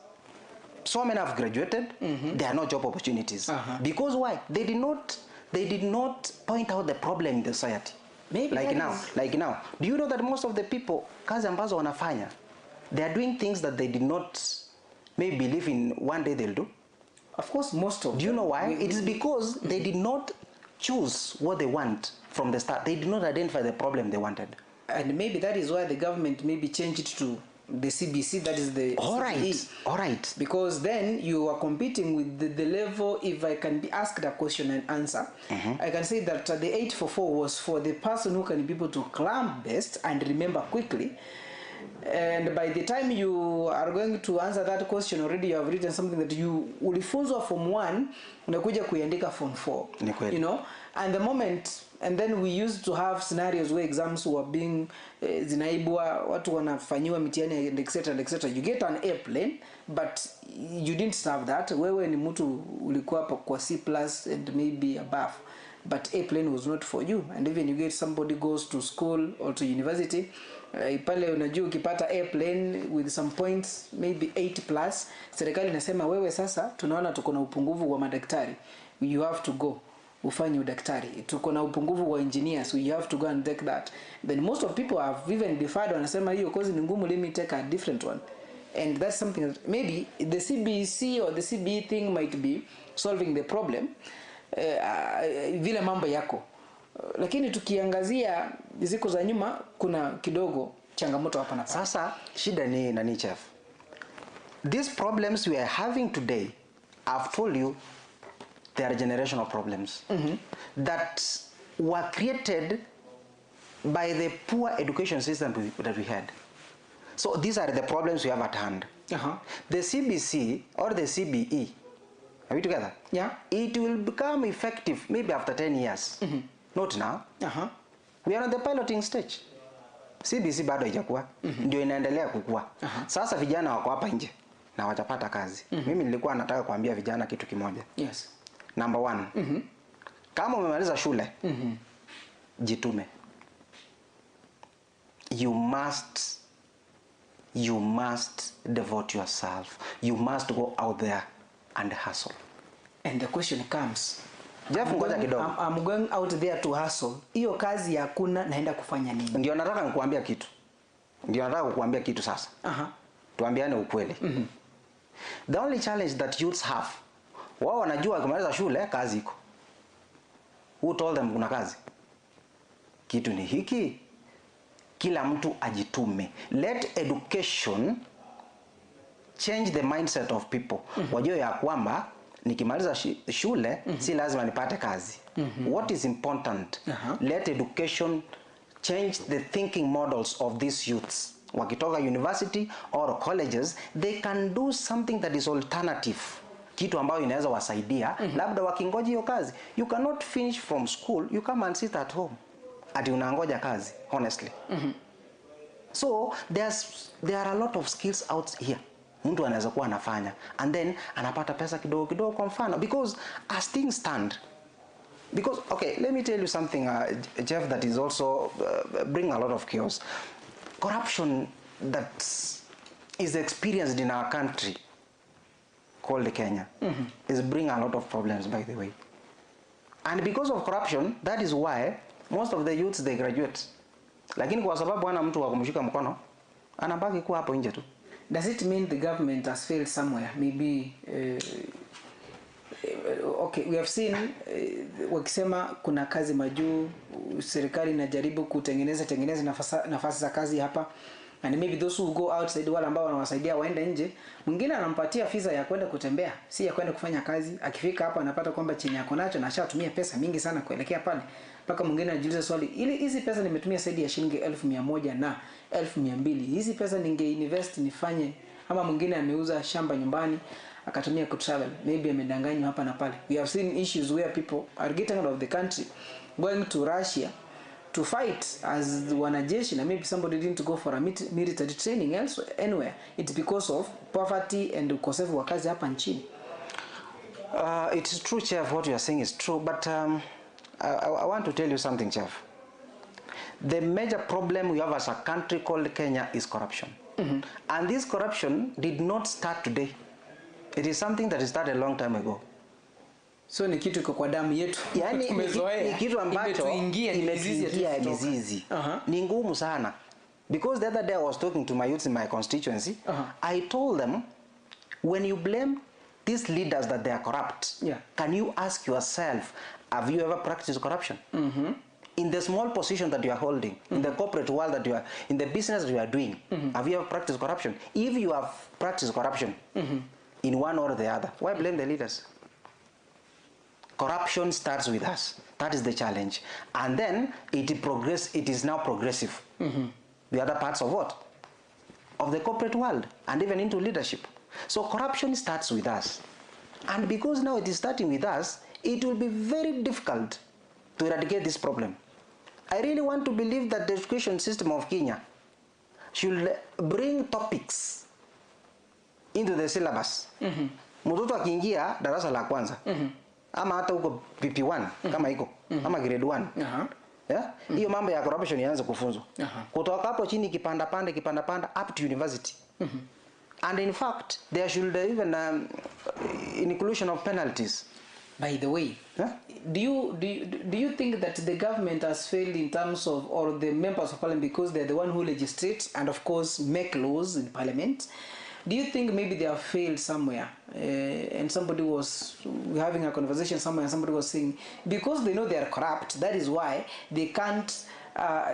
So many have graduated, there are no job opportunities. Because why? They did not point out the problem in the society. Maybe like now. Do you know that most of the people, kazi ambazo wanafanya, they are doing things that they did not maybe believe in one day they'll do? Of course, most of Do you know why? It is because they did not choose what they want from the start. They did not identify the problem they wanted. And maybe that is why the government maybe changed it to the CBC, that is the All CBE. right. Because then you are competing with the level. If I can be asked a question and answer, I can say that the 844 was for the person who can be able to climb best and remember quickly. And by the time you are going to answer that question, already you have written something that you ulifunzwa form 1 unakuja kuiandika form 4. You know, and the moment, and then we used to have scenarios where exams were being zinaibwa, watu wanafanyiwa mitihani and etc. You get an airplane, but you didn't serve that. Wewe ni mtu ulikuwa hapo kwa C+ and maybe above, but airplane was not for you. And even you get somebody goes to school or to university, pale unajua ukipata airplane with some points maybe 8+, serikali inasema wewe sasa tunaona tuko na upungufu wa madaktari, you have to go ufanye udaktari, tuko na upungufu wa engineers, so you have to go and take that. Then most of people have even deferred, wanasema hiyo kozi ni ngumu, let me take a different one. And that's something that maybe the CBC or the CBE thing might be solving the problem vile mambo yako. Lakini tukiangazia ziko za nyuma kuna kidogo changamoto hapa na pale. Sasa shida ni nani chef? These problems we are having today, I've told you, they are generational problems that were created by the poor education system that we had. So these are the problems we have at hand. The CBC or the CBE, are we together? Yeah. It will become effective maybe after 10 years. Not now. We are on the piloting stage. CBC bado haijakuwa, ndio inaendelea kukua. Sasa vijana wako hapa nje na wajapata kazi. Mimi nilikuwa nataka kuambia vijana kitu kimoja. Yes. Number 1. Kama umemaliza shule, jitume. You must devote yourself. You must go out there and hustle. And the question comes, Jeff, ngoja kidogo. I'm going out there to hustle. Hiyo kazi hakuna, naenda kufanya nini? Ndio nataka nikuambia kitu. Sasa. Tuambiane ukweli. The only challenge that youths have, wao wanajua kumaliza shule kazi iko. Who told them kuna kazi? Kitu ni hiki. Kila mtu ajitume. Let education change the mindset of people. Wajue ya kwamba nikimaliza shule si lazima nipate kazi. What is important? Let education change the thinking models of these youths. Wakitoka university or colleges, they can do something that is alternative. Kitu ambayo inaweza wasaidia, labda wakingoja hiyo kazi. You cannot finish from school, you come and sit at home. Ati unangoja kazi, honestly. So there are a lot of skills out here. Mtu anaweza kuwa anafanya and then anapata pesa kidogo kidogo kwa mfano, because as things stand, because okay, let me tell you something, Jeff, that is also bring a lot of chaos. Corruption that is experienced in our country called Kenya is bring a lot of problems, by the way. And because of corruption, that is why most of the youths they graduate. Lakini kwa sababu ana mtu wa kumshika mkono, anabaki kuwa hapo nje tu. Does it mean the government has failed somewhere? Maybe okay, we have seen wakisema kuna kazi majuu, serikali inajaribu kutengeneza nafasi za kazi hapa, and maybe those who go outside, wale ambao wanawasaidia waende nje, mwingine anampatia visa ya kwenda kutembea, si ya kwenda kufanya kazi. Akifika hapa anapata kwamba chini yako nacho na ashatumia pesa mingi sana kuelekea pale. mpaka mwingine anajiuliza swali, ili hizi pesa nimetumia zaidi ya shilingi 1,100 na 1,200, hizi pesa invest nifanye, ama mwingine ameuza shamba nyumbani akatumia ku travel, maybe amedanganywa hapa na pale. We have seen issues where people are getting out of the country going to Russia to fight as wanajeshi, na maybe somebody didn't go for a military training elsewhere, anywhere. It's because of poverty and ukosefu wa kazi hapa nchini. It is true, Chef, what you are saying is true, but I want to tell you something, Chef. The major problem we have as a country called Kenya is corruption. And this corruption did not start today. It is something that started a long time ago. So ni kitu kwa damu yetu. Yani ni kitu ambacho imetuingia mizizi. Ni ngumu sana. Because the other day I was talking to my youths in my constituency. I told them, when you blame these leaders that they are corrupt, can you ask yourself, have you ever practiced corruption? In the small position that you are holding, in the corporate world that you are, in the business that you are doing, have you ever practiced corruption? If you have practiced corruption in one or the other, why blame the leaders? Corruption starts with us. That is the challenge. And then it is now progressive. The other parts of what? Of the corporate world and even into leadership. So corruption starts with us. And because now it is starting with us, it will be very difficult to eradicate this problem. I really want to believe that the education system of Kenya should bring topics into the syllabus. Mtoto akiingia darasa la kwanza, ama hata huko PP1 kama iko, ama grade 1. Hiyo mambo ya corruption yaanze kufunzwa. Kutoka hapo chini kipanda panda up to university. And in fact, there should even inclusion of penalties. By the way, do you think that the government has failed in terms of, or the members of parliament, because they're the one who legislate and of course make laws in parliament? Do you think maybe they have failed somewhere? And somebody was having a conversation somewhere, and somebody was saying, because they know they are corrupt, that is why they can't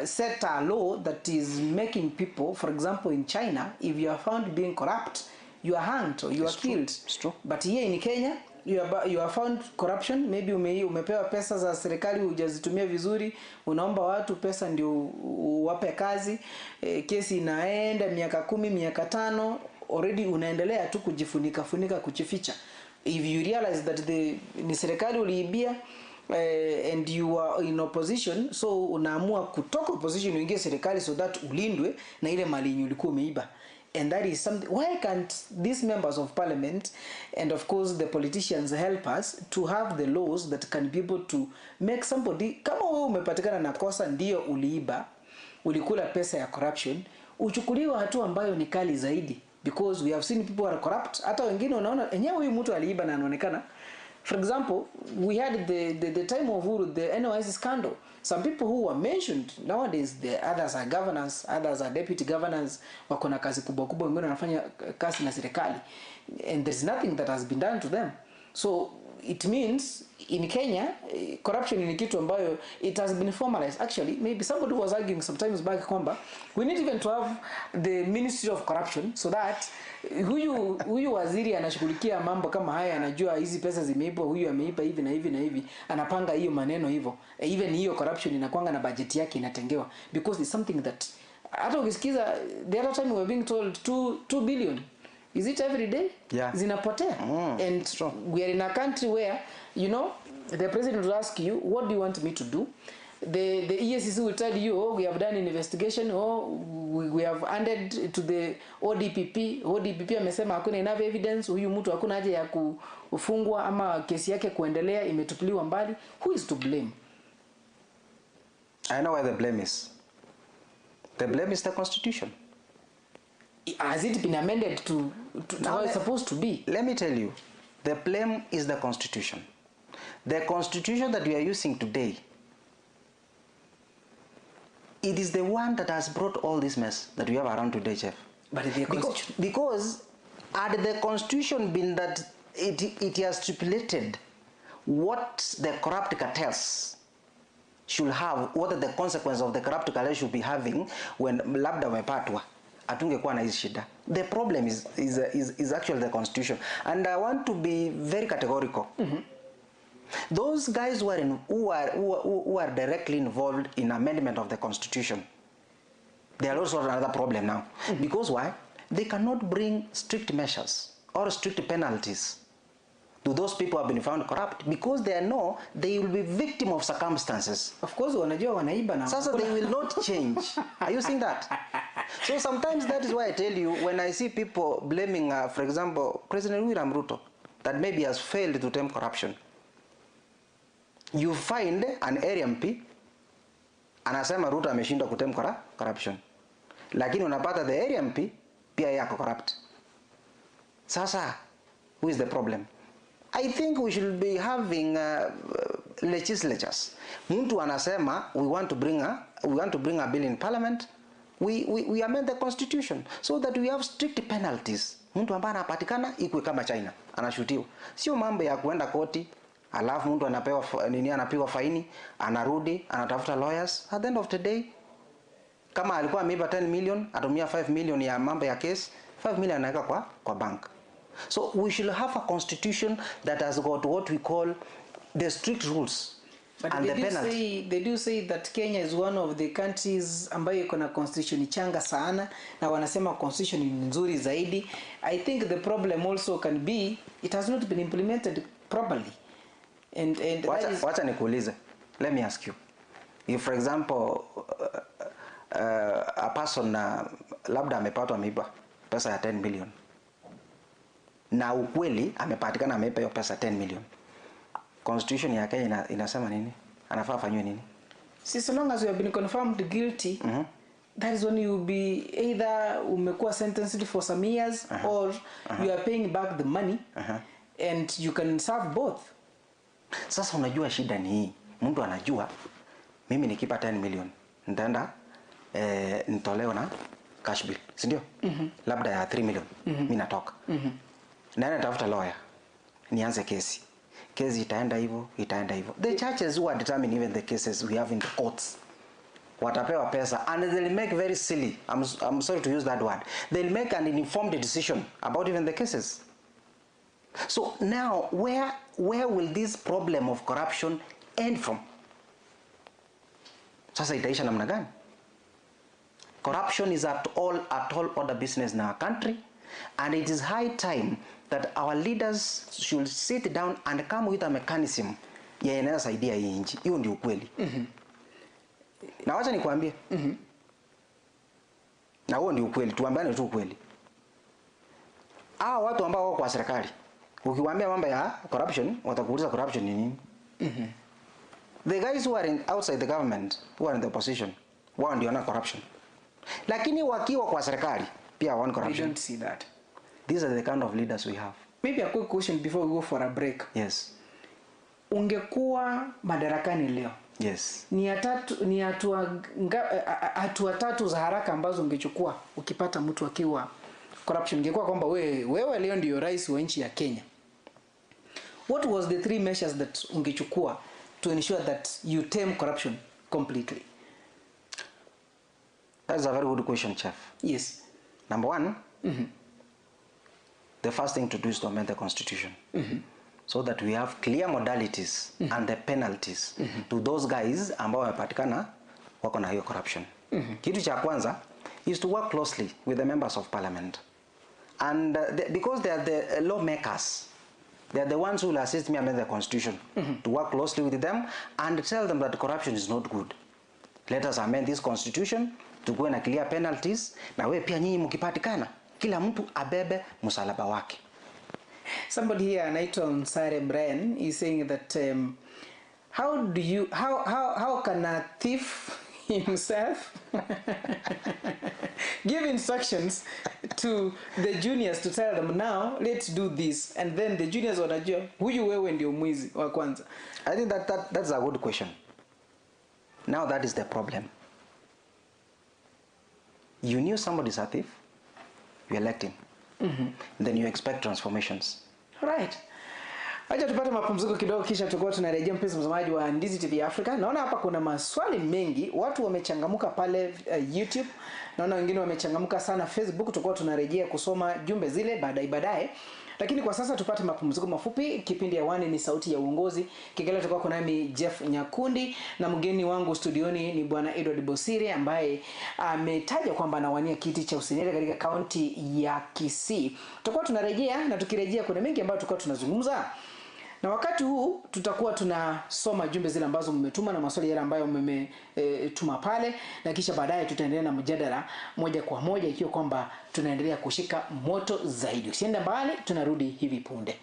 set a law that is making people, for example in China, if you are found being corrupt, you are hanged or you are killed. It's true. But here in Kenya, you are found corruption, maybe umepewa pesa za serikali hujazitumia vizuri, unaomba watu pesa ndio uwape kazi, kesi inaenda miaka 10, miaka 5, already unaendelea tu kujifunika kujificha. If you realize that ni serikali uliibia, and you are in opposition, so unaamua kutoka opposition uingie serikali so that ulindwe na ile mali yenye ulikuwa umeiba. And that is something, why can't these members of parliament and of course the politicians help us to have the laws that can be able to make somebody, kama wewe umepatikana na kosa ndio uliiba, ulikula pesa ya corruption, uchukuliwe hatua ambayo ni kali zaidi, because we have seen people are corrupt. Hata wengine unaona enyewe huyu mtu aliiba na anaonekana. For example, we had the time of Uhuru, the NYS scandal. Some people who were mentioned nowadays, the others are governors, others are deputy governors, wako na kazi kubwa wengine wanafanya kazi na serikali, and there's nothing that has been done to them. So it means in Kenya, corruption ni kitu ambayo it has been formalized. Actually, maybe somebody was arguing sometimes back kwamba we need even to have the Ministry of Corruption, so that huyu waziri anashughulikia mambo kama haya, anajua hizi pesa zimeibwa, huyu ameiba hivi na hivi na hivi, anapanga hiyo maneno hivyo. Even hiyo corruption inakuanga na budget yake inatengewa, because it's something that hata ukisikiza the other time we were being told 2 billion. Is it every day? Yeah. Zinapotea. And we are in a country where, you know, the president will ask you, what do you want me to do? The EACC will tell you, oh, we have done an investigation, oh, we have handed to the ODPP. ODPP amesema hakuna enough evidence, huyu mtu hakuna haja ya kufungwa ama kesi yake kuendelea, imetupiliwa mbali. Who is to blame? I know where the blame is. The blame is the constitution. Has it been amended to how it's supposed to be? Let me tell you, the blame is the constitution. The constitution that we are using today, it is the one that has brought all this mess that we have around today, Chef. But the because had the constitution been that it has stipulated what the corrupt cartels should have, what are the consequences of the corrupt cartels should be having when labda wamepatwa, atungekuwa na hizi shida. The problem is actually the constitution, and I want to be very categorical. Those guys who are directly involved in amendment of the constitution, they are also another problem now. Because why? They cannot bring strict measures or strict penalties to those people who have been found corrupt, because they know they will be victim of circumstances. Of course, wanajua wanaiba na Sasa they will not change. Are you seeing that? So sometimes that is why I tell you, when I see people blaming, for example, President William Ruto, that maybe has failed to tame corruption. You find an area MP anasema Ruto ameshindwa kutame corruption, lakini unapata the area MP pia yako corrupt. Sasa who is the problem? I think we should be having legislatures. Mtu anasema we want to bring a bill in parliament. We amend the constitution so that we have strict penalties. Mtu ambaye anapatikana ikwe kama China, anashutiwa. Sio mambo ya kuenda koti alafu mtu anapigwa faini, anarudi, anatafuta lawyers. At the end of the day, kama alikuwa ameiba 10 million, atumia 5 million ya mambo ya case, 5 million anaweka kwa bank. So we should have a constitution that has got what we call the strict rules. But and the penalty. They do say that Kenya is one of the countries ambayo iko na constitution changa sana, na wanasema constitution ni nzuri zaidi. I think the problem also can be it has not been implemented properly. And wacha nikuulize. Let me ask you. If for example a person labda amepatwa ameiba pesa ya 10 million. Na ukweli amepatikana ameiba hiyo pesa 10 million. Constitution ya Kenya inasema nini? Anafaa afanywe nini? So long as you have been confirmed guilty, that is when you will be either umekuwa sentenced for some years or you are paying back the money and you can serve both. Sasa unajua shida ni hii. Mtu anajua mimi nikipa 10 million nitaenda nitolewa na cash bill, si ndio? Labda ya 3 million. Mimi natoka. Na natafuta lawyer. Nianze kesi. Kesi itaenda hivyo. The churches who are determining even the cases we have in the courts, watapewa pesa and they'll make very silly, I'm sorry to use that word, they'll make an informed decision about even the cases. So now where will this problem of corruption end from? Sasa itaisha namna gani? Corruption is at all other business in our country, and it is high time that our leaders should sit down and come with a mechanism ya inayosaidia hii nchi. Hiyo ndio ukweli. Na wacha nikwambie. Na huo ndio ukweli, tuambiane tu ukweli. Watu ambao wako kwa serikali, ukiwaambia mambo ya corruption, watakuuliza corruption ni nini? The guys who are outside the government, who are in the opposition, wao ndio wana corruption. Lakini wakiwa kwa serikali, pia wana corruption. I don't see that. These are the kind of leaders we have. Maybe a quick question before we go for a break. Yes. Ungekuwa madarakani leo. Yes. Ni hatua tatu za haraka ambazo ungechukua ukipata mtu akiwa corruption. Ungekuwa kwamba wewe leo ndio rais wa nchi ya Kenya. What was the 3 measures that ungechukua to ensure that you tame corruption completely? That's a very good question, Chef. Yes. Number 1, the first thing to do is to amend the constitution. So that we have clear modalities and the penalties to those guys ambao wamepatikana wako na hiyo corruption. Kitu cha kwanza is to work closely with the members of parliament. And because they are the lawmakers, they are the ones who will assist me amend the constitution. To work closely with them and tell them that corruption is not good. Let us amend this constitution to go na clear penalties, na we pia nyinyi mkipatikana kila mtu abebe msalaba wake. Somebody here anaitwa Nsare Brian is saying that how can a thief himself give instructions to the juniors to tell them now let's do this, and then the juniors wanajua huyu wewe ndio mwizi wa kwanza? I think that's a good question. Now that is the problem. You knew somebody is a thief, you elect him. Then you expect transformations. Right. Acha tupate mapumziko kidogo kisha tutakuwa tunarejea, mpenzi mtazamaji wa Ndizi TV Africa. Naona hapa kuna maswali mengi, watu wamechangamuka pale YouTube. Naona wengine wamechangamuka sana Facebook. Tutakuwa tunarejea kusoma jumbe zile baadaye. Lakini kwa sasa tupate mapumziko mafupi. Kipindi hewani ni Sauti ya Uongozi. Kikele tukako nami Jeff Nyakundi na mgeni wangu studioni ni Bwana Edward Bosire ambaye ametaja kwamba anawania kiti cha useneta katika kaunti ya Kisii. Tutakuwa tunarejea, na tukirejea kuna mengi ambayo tutakuwa tunazungumza. Na wakati huu tutakuwa tunasoma jumbe zile ambazo mmetuma na maswali yale ambayo mmetuma pale, na kisha baadaye tutaendelea na mjadala moja kwa moja, ikiwa kwamba tunaendelea kushika moto zaidi. Usiende mbali, tunarudi hivi punde.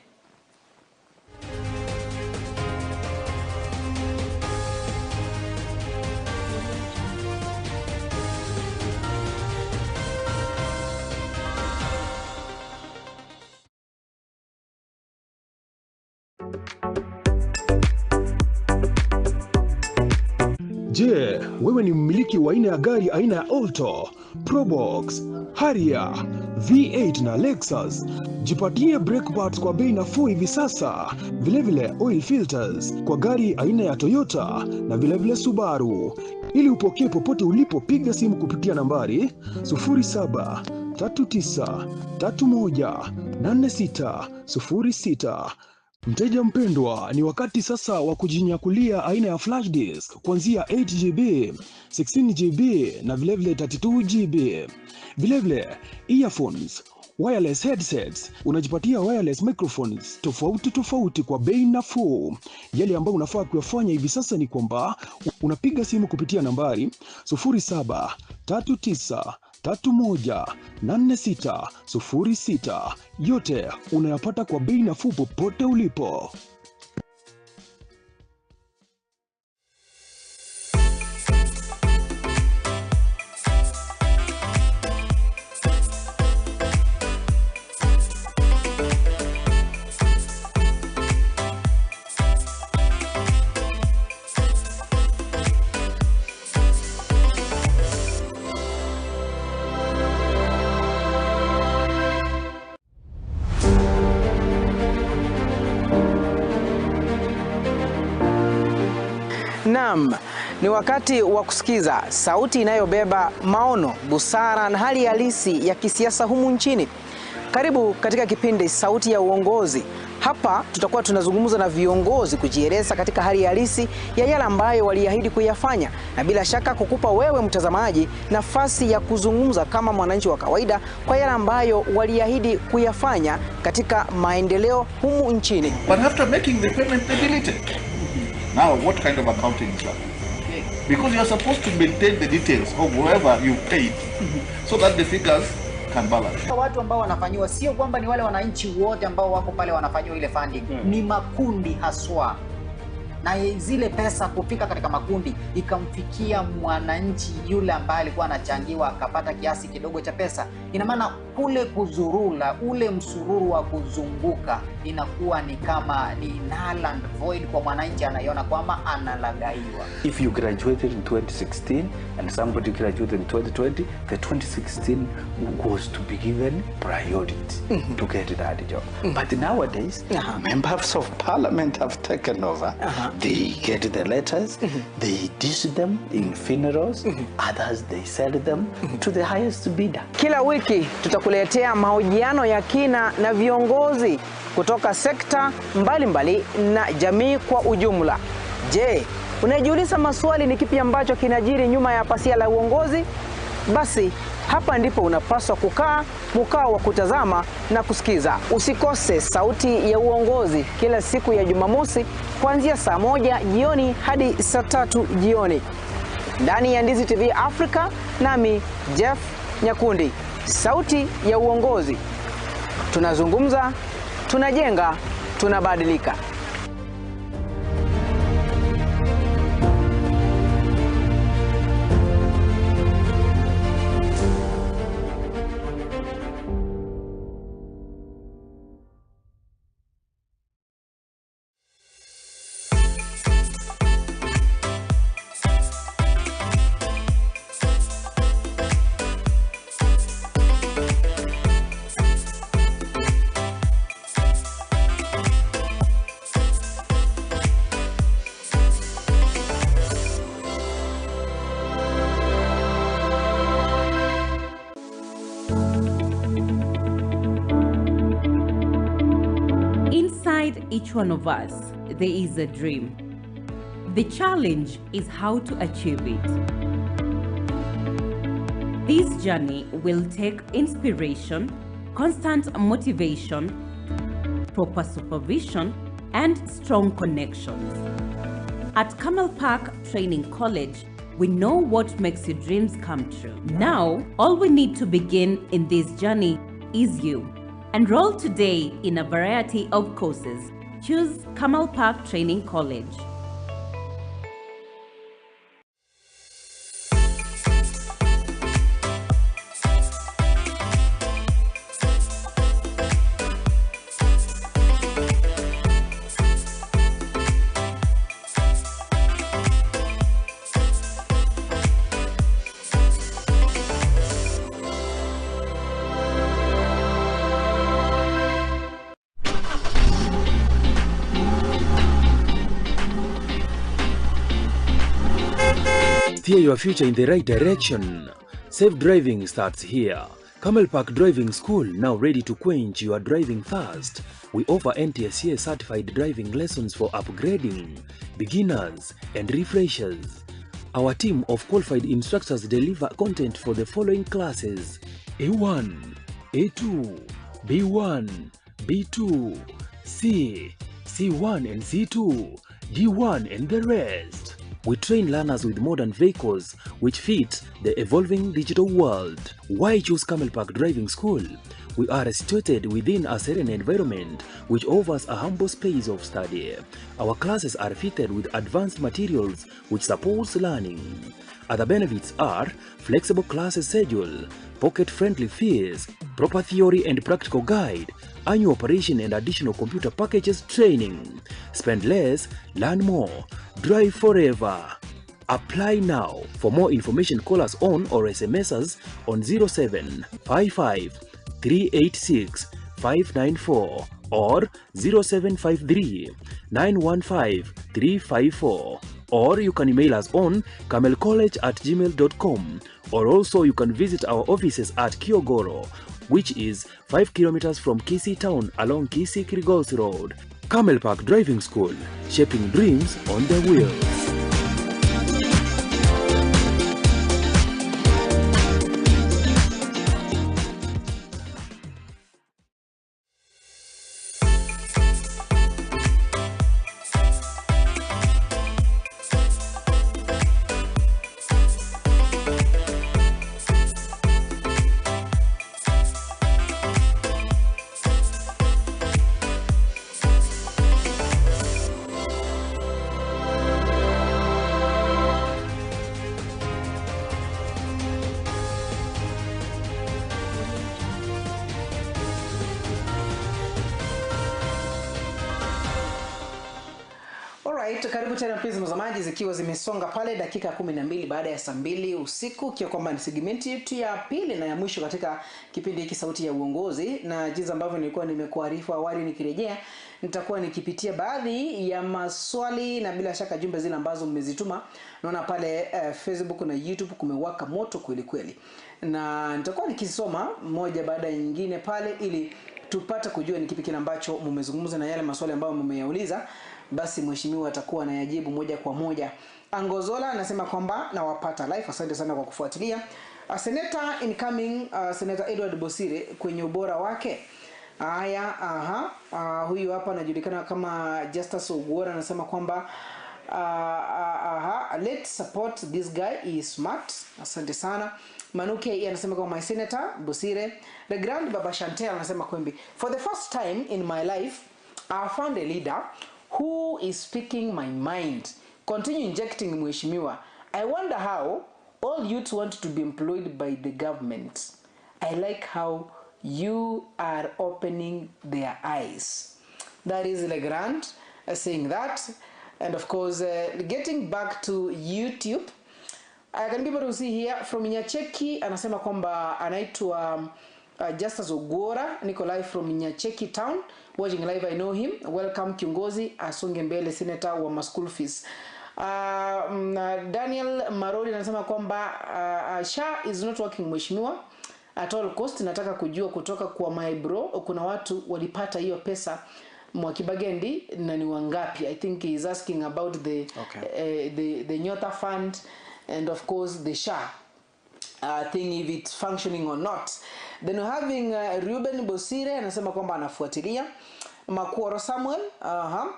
Je, wewe ni mmiliki wa aina ya gari aina ya Alto, Probox, Harrier, V8 na Lexus? Jipatie brake pads kwa bei nafuu hivi sasa. Vilevile oil filters kwa gari aina ya Toyota na vilevile Subaru. Ili upokee popote ulipo, piga simu kupitia nambari 0739318606. Mteja mpendwa, ni wakati sasa wa kujinyakulia aina ya flash disk kuanzia 8GB, 16GB na vilevile 32GB. Vilevile earphones, wireless headsets, unajipatia wireless microphones tofauti kwa bei nafuu. Yale ambayo unafaa kuyafanya hivi sasa ni kwamba unapiga simu kupitia nambari 0739318606. Yote unayapata kwa bei nafuu popote ulipo. Naam, ni wakati wa kusikiza sauti inayobeba maono, busara na hali halisi ya kisiasa humu nchini. Karibu katika kipindi Sauti ya Uongozi. Hapa tutakuwa tunazungumza na viongozi kujieleza katika hali halisi ya yale ambayo waliahidi kuyafanya, na bila shaka kukupa wewe mtazamaji nafasi ya kuzungumza kama mwananchi wa kawaida kwa yale ambayo waliahidi kuyafanya katika maendeleo humu nchini. But after making the payment, they delete it. Now, what kind of accounting is that? Because you are supposed to maintain the details of whoever you paid so that the figures can balance. Watu ambao wanafanyiwa sio kwamba ni wale wananchi wote ambao wako pale wanafanyiwa ile funding. Ni makundi haswa. Na zile pesa kufika katika makundi ikamfikia mwananchi yule ambaye alikuwa anachangiwa akapata kiasi kidogo cha pesa. Ina maana kule kuzurula, ule msururu wa kuzunguka inakuwa ni kama ni null and void kwa mwananchi, anaiona kwamba analagaiwa. If you graduated in 2016 and somebody graduated in 2020, the 2016 was to be given priority to get that job. But nowadays, members of parliament have taken over. They get the letters, they dish them in funerals, others they sell them to the highest bidder. Kila wiki tutakuletea mahojiano ya kina na viongozi kutoka sekta mbalimbali na jamii kwa ujumla. Je, unajiuliza maswali ni kipi ambacho kinajiri nyuma ya pasia la uongozi? Basi hapa ndipo unapaswa kukaa mkao wa kutazama na kusikiza. Usikose Sauti ya Uongozi kila siku ya Jumamosi kuanzia saa 1 jioni hadi saa 3 jioni ndani ya Ndizi TV Africa, nami Jeff Nyakundi. Sauti ya Uongozi. Tunazungumza, tunajenga, tunabadilika. each one of us, there is a dream. The challenge is how to achieve it. This journey will take inspiration, constant motivation, proper supervision, and strong connections. At Camel Park Training College, we know what makes your dreams come true. Now, all we need to begin in this journey is you. Enroll today in a variety of courses. Choose Camel Park Training College. Steer your future in the right direction. Safe driving starts here. Camel Park Driving School, now ready to quench your driving thirst. We offer NTSA certified driving lessons for upgrading, beginners, and refreshers. Our team of qualified instructors deliver content for the following classes: A1, A2, B1, B2, C, C1 and C2, D1 and the rest. We train learners with modern vehicles which fit the evolving digital world. Why choose Camel Park Driving School? We are situated within a serene environment which offers a humble space of study. Our classes are fitted with advanced materials which supports learning. Other benefits are flexible class schedule, pocket-friendly fees, proper theory and practical guide, annual operation and additional computer packages training. Spend less, learn more, drive forever. Apply now. For more information, call us on or SMS us on 0755 386 594 or 0753 915 354, or you can email us on camelcollege@gmail.com, or also you can visit our offices at Kiogoro, which is 5 kilometers from Kisii town along Kisii-Kilgoris Road. Camel Park Driving School, shaping dreams on the wheels. Karibu tena mpenzi mtazamaji, zikiwa zimesonga pale dakika 12 baada ya saa 2 usiku, kiwa kwamba ni segmenti yetu ya pili na ya mwisho katika kipindi hiki Sauti ya Uongozi. Na jinsi ambavyo nilikuwa nimekuarifu awali, nikirejea nitakuwa nikipitia baadhi ya maswali na bila shaka jumbe zile ambazo mmezituma. Naona pale Facebook na YouTube kumewaka moto kweli kweli, na nitakuwa nikisoma moja baada ya nyingine pale ili tupate kujua ni kipi kile ambacho mmezungumza na yale maswali ambayo mmeyauliza. Basi mheshimiwa atakuwa anayajibu moja kwa moja. Angozola anasema kwamba nawapata live, asante sana kwa kufuatilia. Senator incoming, Senator Edward Bosire kwenye ubora wake. Haya, huyu hapa anajulikana kama Justus Ogwora, anasema kwamba let's support this guy, he is smart. Asante sana. Manuke yeye anasema kwamba my Senator Bosire. The Grand Baba Chantel anasema kwamba for the first time in my life I found a leader who is speaking my mind. Continue injecting mheshimiwa. I wonder how all youth want to be employed by the government. I like how you are opening their eyes. That is Legrand saying that. And of course, getting back to YouTube, I can be able to see here from Nyacheki, anasema kwamba anaitwa Justus Ogwora, niko live from Nyacheki town, watching live. I know him. Welcome kiongozi, asonge mbele, senator wa school fees. Daniel Maroli anasema kwamba SHA is not working mheshimiwa at all cost. Nataka kujua kutoka kwa my bro, kuna watu walipata hiyo pesa Mwakibagendi na ni wangapi. I think he is asking about the the Nyota Fund and of course the SHA thing, if it's functioning or not. Then we're having Ruben Bosire anasema kwamba anafuatilia. Makuoro Samuel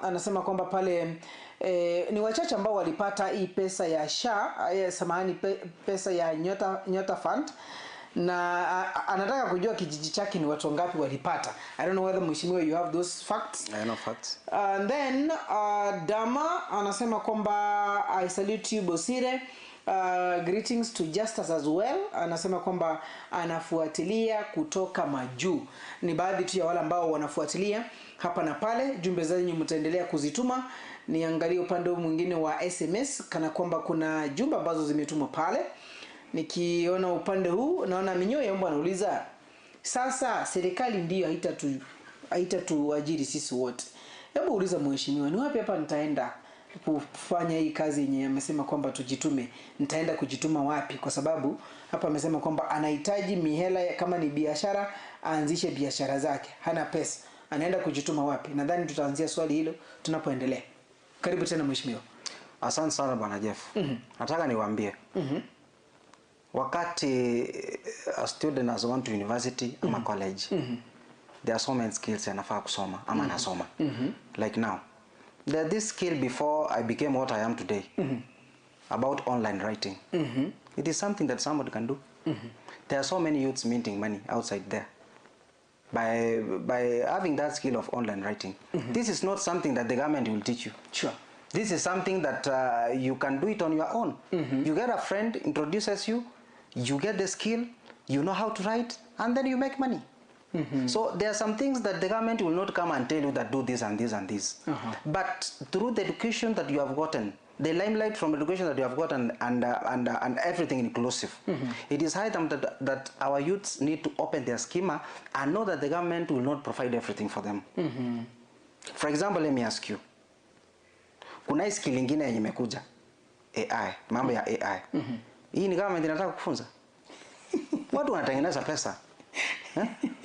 anasema kwamba pale ni wachache ambao walipata hii pesa ya SHA, samahani, pesa ya Nyota Fund, na anataka kujua kijiji chake ni watu ngapi walipata. I don't know whether mheshimiwa you have those facts. I know facts. And then Dama anasema kwamba I salute you Bosire. Greetings to Justus as well. Anasema kwamba anafuatilia kutoka majuu. Ni baadhi tu ya wale ambao wanafuatilia hapa na pale. Jumbe zenyu mtaendelea kuzituma. Niangalie upande mwingine wa SMS kana kwamba kuna jumbe ambazo zimetumwa pale. Nikiona upande huu naona Minyoya Yombo anauliza, sasa serikali ndio haitatuajiri sisi wote. Hebu uliza mheshimiwa, ni wapi hapa nitaenda kufanya hii kazi yenye amesema kwamba tujitume? Nitaenda kujituma wapi? Kwa sababu hapa amesema kwamba anahitaji mihela kama ni biashara aanzishe biashara zake. Hana pesa. Anaenda kujituma wapi? Nadhani tutaanzia swali hilo tunapoendelea. Karibu tena mheshimiwa. Asante sana bwana Jeff. Nataka niwaambie. Wakati a student has gone to university ama college, there are so many skills anafaa kusoma ama anasoma. Like now, there's this skill before I became what I am today, about online writing. It is something that somebody can do. There are so many youths minting money outside there by having that skill of online writing. This is not something that the government will teach you. Sure. This is something that you can do it on your own. You get a friend introduces you, you get the skill, you know how to write, and then you make money. So there are some things that the government will not come and tell you that do this and this and this. But through the education that you have gotten, the limelight from education that you have gotten, and everything inclusive, it is high time that our youths need to open their schema and know that the government will not provide everything for them. For example, let me ask you. Kuna skill nyingine yenye imekuja, AI, mambo ya AI. Hii ni government inataka kufunza. Watu wanatengeneza pesa.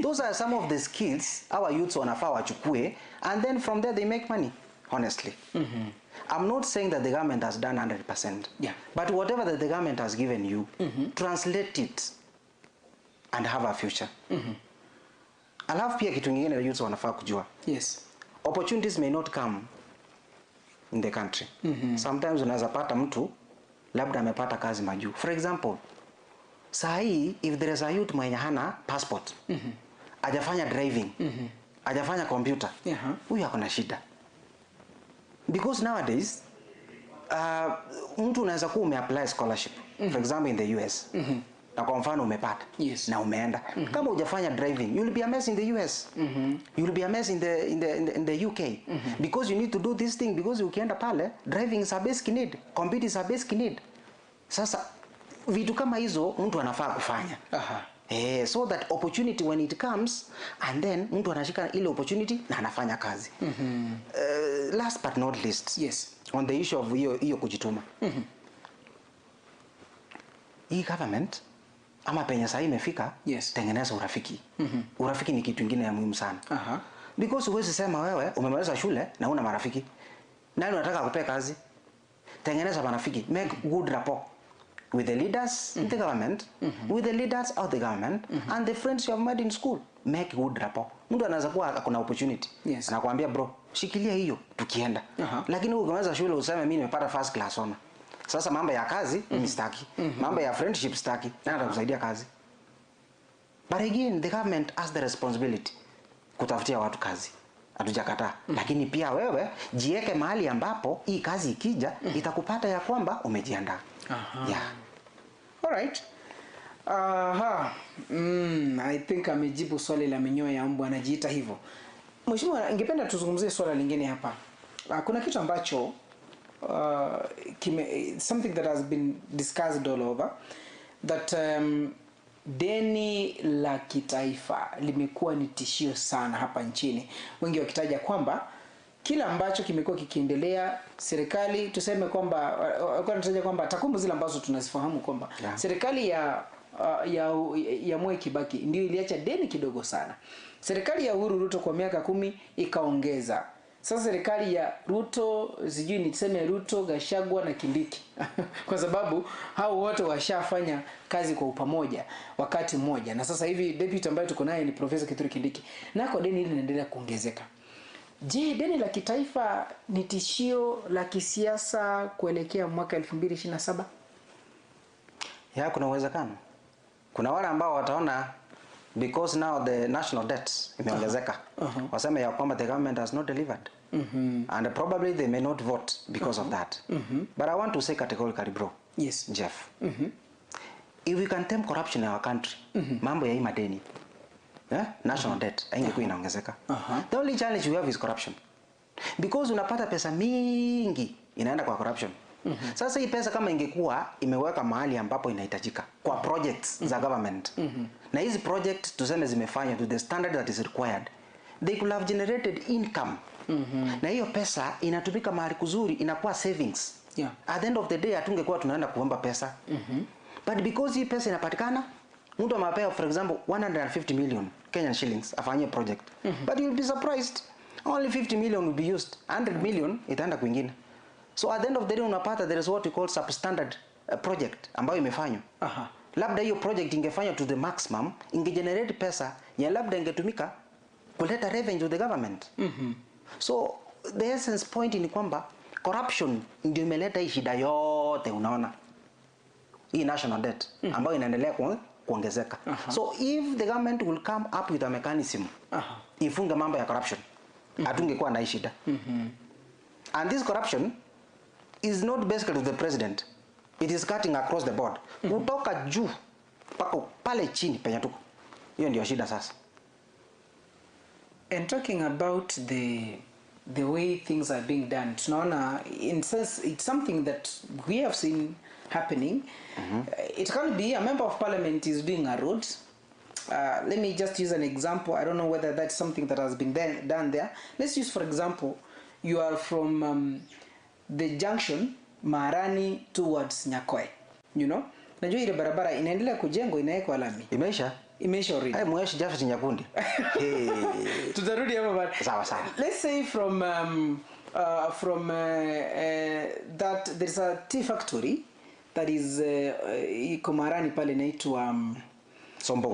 Those are some of the skills our youths wanafaa wachukue, and then from there they make money, honestly. I'm not saying that the government has done 100%. Yeah. But whatever that the government has given you, translate it and have a future. Alafu pia kitu kingine youths wanafaa kujua. Yes. Opportunities may not come in the country. Sometimes unaweza pata mtu labda amepata kazi majuu. For example, sahi if there is a youth mwenye hana passport, hajafanya driving, hajafanya computer, huyu ako na shida. Because nowadays mtu unaweza kuwa umeapply scholarship, for example in the US, na kwa mfano umepata, na umeenda. Kama hujafanya driving, you will be a mess in the US. You will be a mess in the UK. Because you need to do this thing, because ukienda pale, driving is a basic need, computer is a basic need. Sasa vitu kama hizo mtu anafaa kufanya. So that opportunity when it comes, and then mtu anashika ile opportunity na anafanya kazi. Last but not least, on the issue of hiyo kujituma. Hii government ama penye sasa imefika, tengeneza urafiki. Urafiki ni kitu kingine ya muhimu sana. Because huwezi sema wewe umemaliza shule na una marafiki. Nani unataka kupe kazi? Tengeneza marafiki. Make good rapport with the leaders in the government, with the leaders of the government, and the friends you have made in school. Make good rapport. Mtu anaweza kuwa kuna opportunity. Anakuambia bro, shikilia hiyo tukienda. Lakini ukimaliza shule useme mimi nimepata first class honor. Sasa mambo ya kazi mimi sitaki. Mambo ya friendship sitaki. Nani atakusaidia kazi? But again, the government has the responsibility kutafutia watu kazi. Hatujakataa. Lakini pia wewe jiweke mahali ambapo hii kazi ikija itakupata ya kwamba umejiandaa. Alright. I think amejibu swali la Minyoya Yombo, anajiita hivyo. Mheshimiwa, ningependa tuzungumzie swala lingine hapa. Kuna kitu ambacho something that has been discussed all over, that deni la kitaifa limekuwa ni tishio sana hapa nchini. Wengi wakitaja kwamba kila ambacho kimekuwa kikiendelea, serikali tuseme kwamba wanataja kwamba takwimu zile ambazo tunazifahamu kwamba serikali ya ya Mwai Kibaki ndio iliacha deni kidogo sana. Serikali ya Uhuru Ruto kwa miaka 10 ikaongeza. Sasa serikali ya Ruto, sijui niseme Ruto, Gachagua na Kindiki kwa sababu hao wote washafanya kazi kwa pamoja wakati mmoja, na sasa hivi deputy ambaye tuko naye ni Professor Kithure Kindiki, nako deni hili linaendelea kuongezeka. Je, deni la kitaifa ni tishio la kisiasa kuelekea mwaka 2027? Ya, kuna uwezekano. Kuna wale ambao wataona because now the national debt imeongezeka. Wasema ya kwamba the government has not delivered. And probably they may not vote because of that. But I want to say categorically, bro. Yes. Jeff. If we can tame corruption in our country, mambo ya hii madeni, national debt haingekuwa inaongezeka. The only challenge we have is corruption. Because unapata pesa mingi inaenda kwa corruption. Sasa hii pesa kama ingekuwa imeweka mahali ambapo inahitajika kwa projects za government, na hizi projects tuseme zimefanywa to the standard that is required, they could have generated income. Na hiyo pesa inatumika mahali kuzuri, inakuwa savings. At the end of the day hatungekuwa tunaenda kuomba pesa. But because hii pesa inapatikana, mtu amepea for example 150 million Kenyan shillings afanye project, but you'll be surprised only 50 million will be used, 100 million itaenda kwingine. So at the end of the day unapata there is what we call substandard project ambayo imefanywa. Labda hiyo project ingefanywa to the maximum, ingegenerate pesa ya labda ingetumika kuleta revenue to the government. So the essence point ni kwamba corruption ndio imeleta hii shida yote unaona. Hii national debt ambayo inaendelea kuongezeka. So if the government will come up with a mechanism ifunge mambo ya corruption, hatungekuwa na hii shida. And this corruption is not basically to the president. It is cutting across the board. Kutoka juu pako pale chini penye tuko. Hiyo ndio shida sasa. And talking about the way things are being done, tunaona in sense it's something that we have seen happening. It can be a member of parliament is doing a road. Let me just use an example. I don't know whether that's something that has been done there. Let's use for example, you are from the junction Marani towards Nyakoe, you know, najua ile barabara inaendelea kujengwa, inawekwa lami. Imeisha already. Hai mweshi Jafet Nyakundi. Tutarudi hapo but sawa sawa. Let's say from that there's a tea factory that is iko Marani pale inaitwa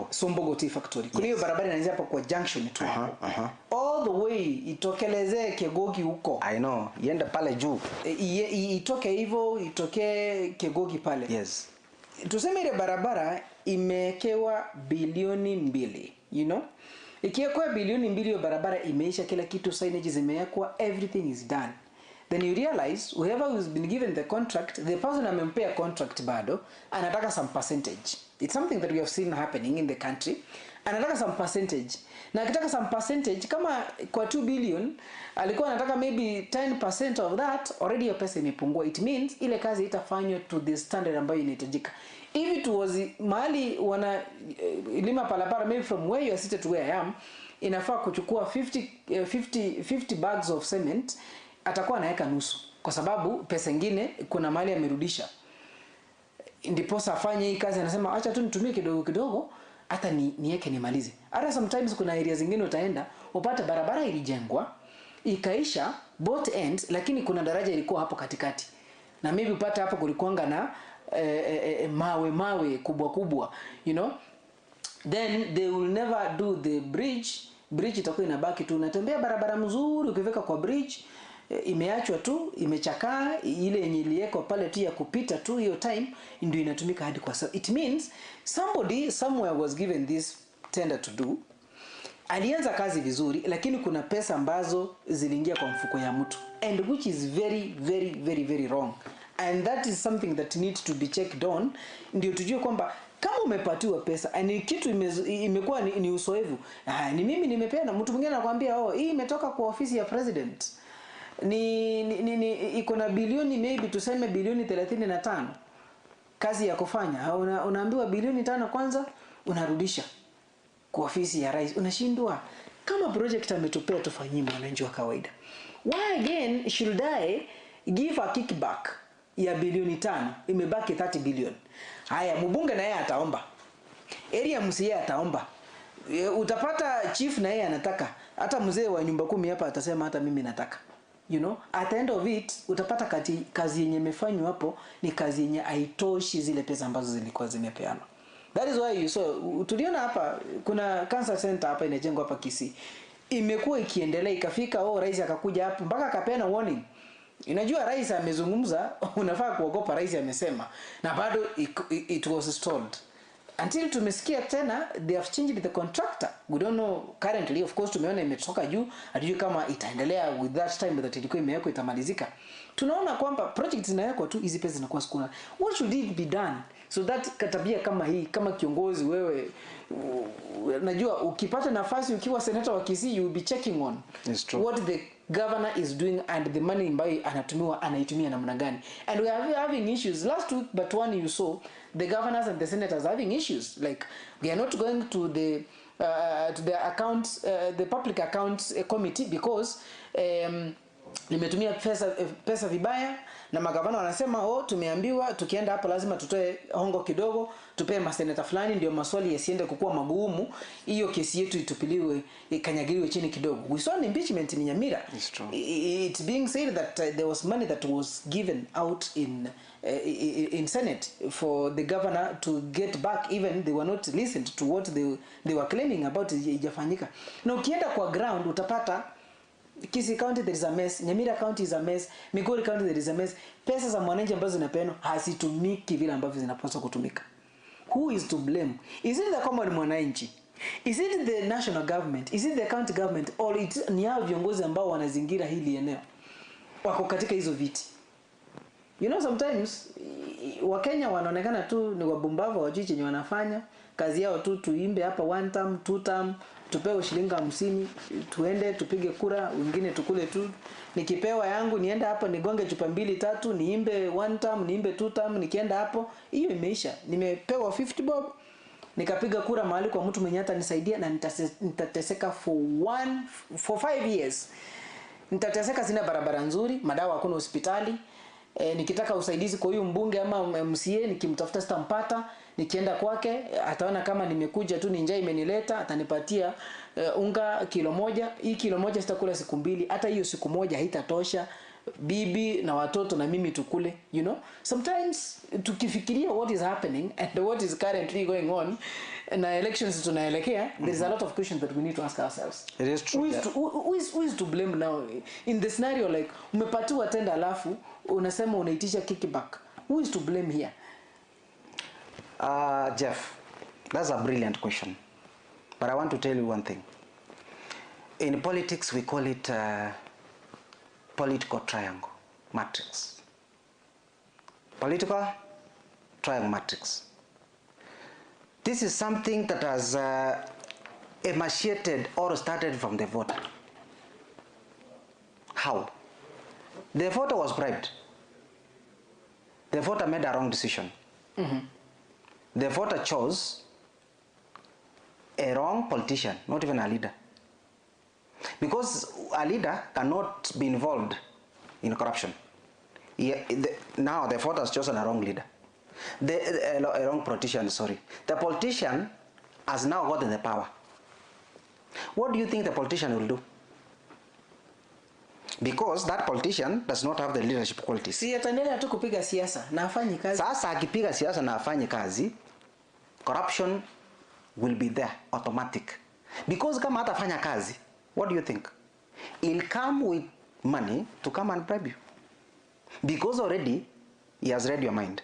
Sombogo Tea Factory. Kuna hiyo barabara inaanzia hapo kwa junction tu hapo. All the way itokelezee Kegogi huko. I know. Iende pale juu. Itoke hivyo, itoke Kegogi pale. Yes. Tuseme ile barabara imekewa bilioni 2, you know? Ikiwekwa bilioni 2 hiyo barabara imeisha, kila kitu, signage zimewekwa, everything is done. Then you realize whoever who's been given the contract, the person amempea contract bado anataka some percentage. It's something that we have seen happening in the country. Anataka some percentage. Na akitaka some percentage, kama kwa 2 billion alikuwa anataka maybe 10% of that, already your pesa imepungua. It means ile kazi itafanywa to the standard ambayo inahitajika. If it was mahali wana lima palapara, maybe from where you are seated to where I am, inafaa kuchukua 50 bags of cement, atakuwa anaweka nusu kwa sababu pesa nyingine kuna mahali amerudisha. Ndiposa afanye hii kazi, anasema acha tu nitumie kidogo kidogo hata niweke nimalize. Hata sometimes kuna areas zingine utaenda upate barabara ilijengwa ikaisha both ends, lakini kuna daraja ilikuwa hapo katikati, na maybe upate hapo kulikuanga na mawe kubwa, you know, then they will never do the bridge itakuwa inabaki tu unatembea barabara mzuri, ukifika kwa bridge imeachwa tu, imechakaa, ile yenye iliwekwa pale tu ya kupita tu hiyo time ndio inatumika hadi kwa sasa. It means somebody somewhere was given this tender to do, alianza kazi vizuri, lakini kuna pesa ambazo ziliingia kwa mfuko ya mtu, and which is very wrong, and that is something that needs to be checked on, ndio tujue kwamba kama umepatiwa pesa ni kitu imekuwa ni usoevu. Ni mimi nimepeana, mtu mwingine anakuambia hii imetoka kwa ofisi ya president, ni iko na bilioni, maybe tuseme bilioni 35 kazi ya kufanya, unaambiwa bilioni 5 kwanza unarudisha kwa ofisi ya rais. Unashindwa, kama project ametupea tufanyie mwananchi wa kawaida, why again should I give a kickback ya bilioni 5, imebaki 30 billion? Haya, mbunge na yeye ataomba area MCA ataomba. Utapata chief na yeye anataka, hata mzee wa nyumba 10 hapa atasema hata mimi nataka. You know, at the end of it utapata kazi yenye imefanywa hapo ni kazi yenye haitoshi zile pesa ambazo zilikuwa zimepeanwa. That is why you saw, tuliona hapa kuna cancer center hapa inajengwa hapa Kisii. Imekuwa ikiendelea ikafika rais akakuja hapo mpaka akapeana warning. Unajua rais amezungumza, unafaa kuogopa rais amesema, na bado it was stalled. Until tumesikia tena they have changed the contractor. We don't know currently, of course tumeona imetoka juu, hatujui kama itaendelea with that time that ilikuwa imewekwa itamalizika. Tunaona kwamba project zinawekwa tu, hizi pesa zinakuwa skuna. What should it be done so that katabia kama hii, kama kiongozi wewe najua ukipata nafasi ukiwa senator wa Kisii you will be checking on what the governor is doing and the money ambayo anaitumia namna gani. And we are having issues last week, but one you saw the governors and the senators having issues like we are not going to the accounts the public accounts committee because nimetumia pesa vibaya, na magavana wanasema tumeambiwa tukienda hapa lazima tutoe hongo kidogo, tupe maseneta fulani ndio maswali yasiende kukua magumu, hiyo kesi yetu itupiliwe ikanyagiliwe chini kidogo. We saw an impeachment in Nyamira. It's being said that there was money that was given out in Senate for the governor to get back, even they were not listened to what they were claiming about ijafanyika. Na ukienda kwa ground utapata Kisii County there is a mess, Nyamira County is a mess, Migori County there is a mess. Pesa za mwananchi ambazo zinapeanwa hazitumiki vile ambavyo zinapaswa kutumika. Who is to blame? Is it the common mwananchi? Is it the national government? Is it the county government? Or it ni hao viongozi ambao wanazingira hili eneo wako katika hizo viti? You know, sometimes Wakenya wanaonekana tu ni wabumbavu, wajui chenye wanafanya. Kazi yao tu tuimbe hapa 1 term 2 term, tupewe shilingi 50, tuende tupige kura, wengine tukule tu. Nikipewa yangu nienda hapo nigonge chupa 2 3, niimbe 1 term, niimbe 2 term, nikienda hapo hiyo imeisha. Nimepewa 50 bob, nikapiga kura mahali kwa mtu mwenye hata nisaidia, na nitateseka for 5 years. Nitateseka, sina barabara nzuri, madawa hakuna hospitali. Nikitaka usaidizi kwa huyu mbunge ama MCA nikimtafuta sitampata, nikienda kwake ataona kama nimekuja tu ni njaa imenileta, atanipatia unga kilo moja. Hii kilo moja sitakula siku 2, hata hiyo siku moja haitatosha bibi na watoto na mimi tukule. You know, sometimes tukifikiria what is happening and what is currently going on na elections tunaelekea, there is a lot of questions that we need to ask ourselves. It is true. Who is to blame now in the scenario like umepatiwa tenda alafu unasema unaitisha kickback? Who is to blame here? Jeff, that's a brilliant question, but I want to tell you one thing. In politics we call it political triangle matrix. Political triangle matrix. This is something that has emaciated or started from the voter. How? The voter was bribed. The voter made a wrong decision. The voter chose a wrong politician, not even a leader. Because a leader cannot be involved in corruption. Now the voter has chosen a wrong leader. A wrong politician, sorry. The politician has now gotten the power. What do you think the politician will do? Because that politician does not have the leadership qualities. Si ataendelea tu kupiga siasa na afanye kazi. Sasa akipiga siasa na afanye kazi, corruption will be there automatic. Because kama hatafanya kazi, what do you think? He'll come with money to come and bribe you. Because already he has read your mind.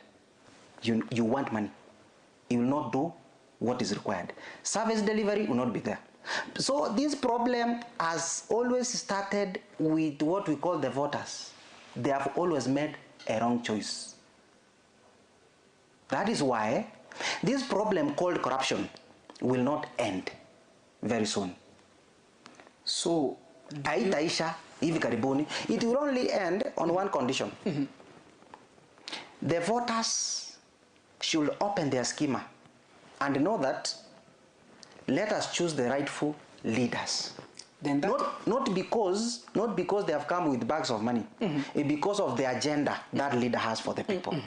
You want money. He will not do what is required. Service delivery will not be there. So this problem has always started with what we call the voters. They have always made a wrong choice. That is why this problem called corruption will not end very soon. So haitaisha hivi karibuni. It will only end on one condition. The voters should open their schema and know that let us choose the rightful leaders. Then that not because they have come with bags of money, because of the agenda that leader has for the people.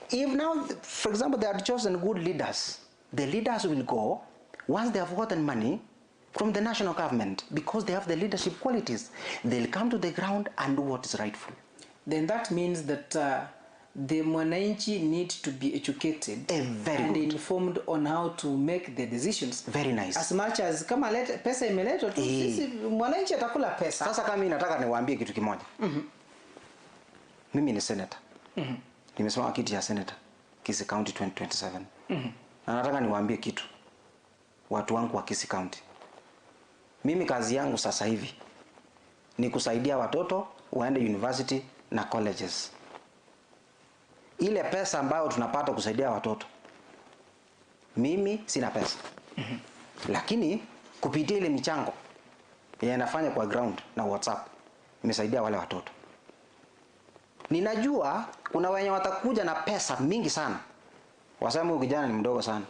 If now, for example, they have chosen good leaders, the leaders will go once they have gotten money from the national government, because they have the leadership qualities. They'll come to the ground and do what is rightful. Then that means that the mwananchi need to be educated and informed on how to make the decisions. Very nice. As much as kama pesa imeletwa tu, sisi mwananchi atakula pesa. Sasa kama mimi nataka niwaambie kitu kimoja. Mimi ni senator. Nimesimama kiti ya senator Kisii County 2027. Na nataka niwaambie kitu watu wangu wa Kisii County. Mimi kazi yangu sasa hivi ni kusaidia watoto waende university na colleges. Ile pesa ambayo tunapata kusaidia watoto, mimi sina pesa. Lakini kupitia ile michango yanafanya kwa ground na WhatsApp, nimesaidia wale watoto. Ninajua kuna wenye watakuja na pesa mingi sana. Wasema huyu kijana ni mdogo sana.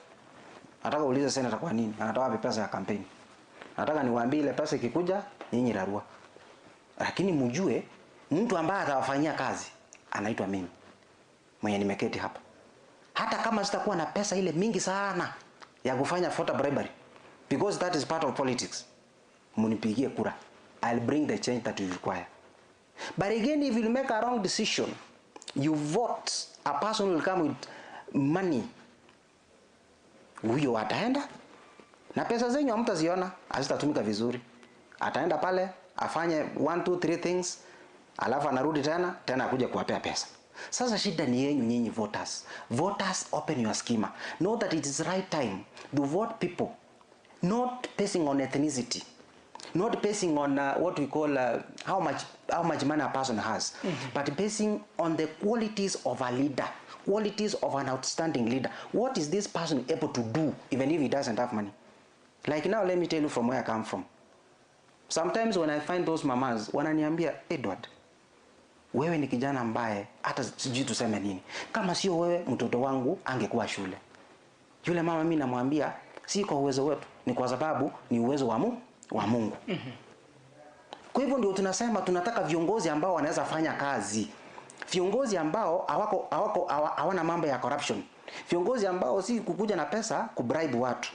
Nataka uulize senator kwa nini? Anatoa wapi pesa ya kampeni? Nataka niwaambie ile pesa ikikuja nyinyi rarua. Lakini mjue mtu ambaye atawafanyia kazi anaitwa mimi. Mwenye nimeketi hapa. Hata kama sitakuwa na pesa ile mingi sana ya kufanya voter bribery, because that is part of politics, munipigie kura. I'll bring the change that you require. But again, if you make a wrong decision, you vote, a person will come with money. Huyo ataenda na pesa zenyu hamtaziona, hazitatumika vizuri. Ataenda pale afanye 1 2 3 things, alafu anarudi tena akuja kuwapea pesa. Sasa shida ni yenu nyinyi voters. Voters, open your schema. Know that it is right time to vote people, not basing on ethnicity, not basing on what we call how much money a person has, but basing on the qualities of a leader, qualities of an outstanding leader. What is this person able to do even if he doesn't have money? Like now, let me tell you from where I come from. Sometimes when I find those mamas, wananiambia, Edward, wewe ni kijana ambaye hata sijui tuseme nini. Kama sio wewe, mtoto wangu angekuwa shule. Yule mama mimi namwambia, si kwa uwezo wetu, ni kwa sababu ni uwezo wa Mungu. Kwa hivyo ndio tunasema tunataka viongozi ambao wanaweza fanya kazi. Viongozi ambao hawana mambo ya corruption. Viongozi ambao si kukuja na pesa kubribe watu.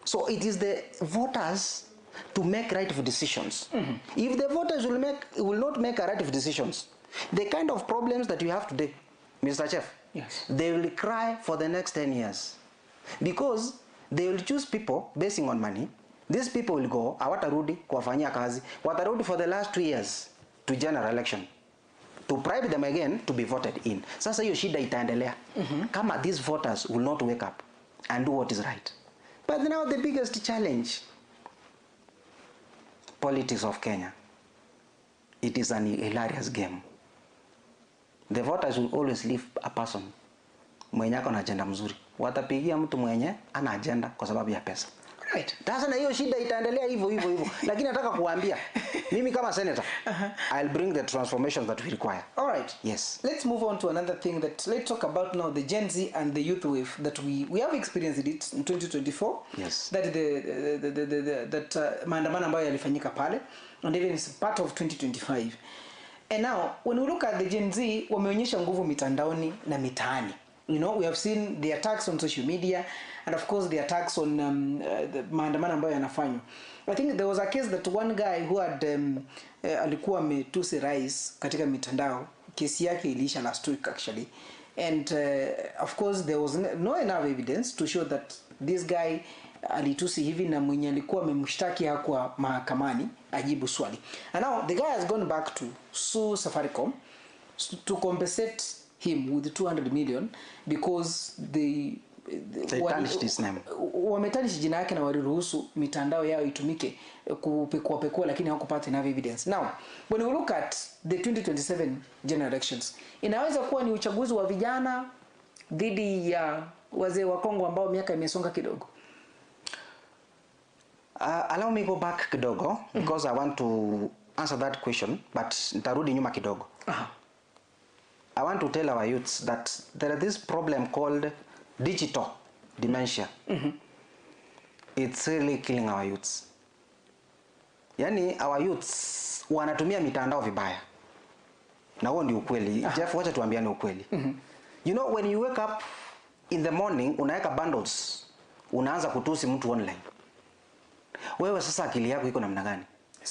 So it is the voters to make right decisions. If the voters will not make right decisions, the kind of problems that you have today, Mr. Chef, yes, they will cry for the next 10 years. Because they will choose people basing on money. These people will go, hawatarudi kuwafanyia kazi, watarudi for the last 2 years to general election, to bribe them again to be voted in. Sasa hiyo shida itaendelea kama these voters will not wake up and do what is right. But now the biggest challenge, politics of Kenya. It is an hilarious game. The voters will always leave a person mwenye ako na agenda mzuri. Watapigia mtu mwenye ana agenda kwa sababu ya pesa. Right. Sasa na hiyo shida itaendelea hivyo. Lakini nataka kuambia mimi kama senator, I'll bring the transformations that we require. All right. Yes. Let's move on to another thing let's talk about now, the Gen Z and the youth wave that we have experienced it in 2024. Yes. That maandamano ambayo yalifanyika pale, and even is part of 2025. And now when we look at the Gen Z, wameonyesha nguvu mitandaoni na mitaani. You know, we have seen the attacks on social media and of course the attacks on the maandamano ambayo yanafanywa. I think there was a case that one guy who had alikuwa ametusi rais katika mitandao, kesi yake iliisha last week actually, and of course there was no enough evidence to show that this guy alitusi hivi na mwenye alikuwa amemshtaki hakuwa mahakamani ajibu swali. And now the guy has gone back to sue Safaricom to compensate him with 200 million because they tarnished his name. Wametanish jina yake na waliruhusu mitandao yao itumike kupekua, lakini hawakupata enough evidence. Now when we look at the 2027 general elections, inaweza kuwa ni uchaguzi wa vijana dhidi ya wazee wa Kongo ambao miaka imesonga kidogo. Allow me go back kidogo because I want to answer that question, but nitarudi nyuma kidogo. I want to tell our youths that there is this problem called digital dementia. It's really killing our youths. Yani our youths wanatumia mitandao vibaya. Na huo ndio ukweli. Jeff, wacha tuambiane ukweli. You know, when you wake up in the morning unaweka bundles, unaanza kutusi mtu online. Wewe sasa akili yako iko namna gani?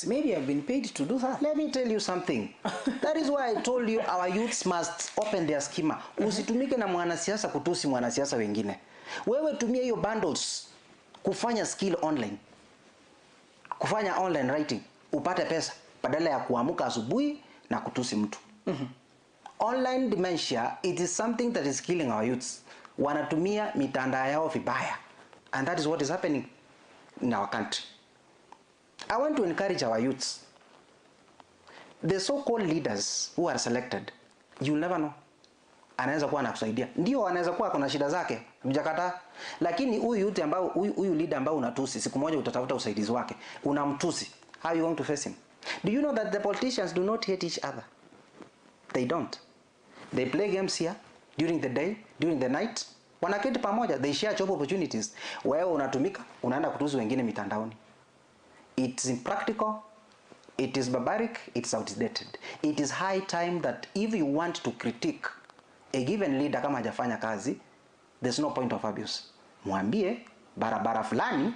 Maybe I've been paid to do that. Let me tell you something. That is why I told you our youths must open their schema. Usitumike na mwanasiasa kutusi mwanasiasa wengine. Wewe tumia hiyo bundles kufanya skill online. Kufanya online writing, upate pesa badala ya kuamka asubuhi na kutusi mtu. Online dementia, it is something that is killing our youths. Wanatumia mitandao yao vibaya. And that is what is happening in our country. I want to encourage our youths. The so-called leaders who are selected, you'll never know. Anaweza kuwa anakusaidia. Ndio anaweza kuwa kuna shida zake, hujakataa. Lakini huyu youth ambao huyu leader ambao unatusi, siku moja utatafuta usaidizi wake, unamtusi. How are you going to face him? Do you know that the politicians do not hate each other? They don't. They play games here during the day, during the night. Wanaketi pamoja, they share job opportunities. Wewe unatumika, unaenda kutusi wengine mitandaoni. It's impractical, it is barbaric, it's outdated. It is high time that if you want to critique a given leader kama hajafanya kazi, there's no point of abuse. Mwambie barabara fulani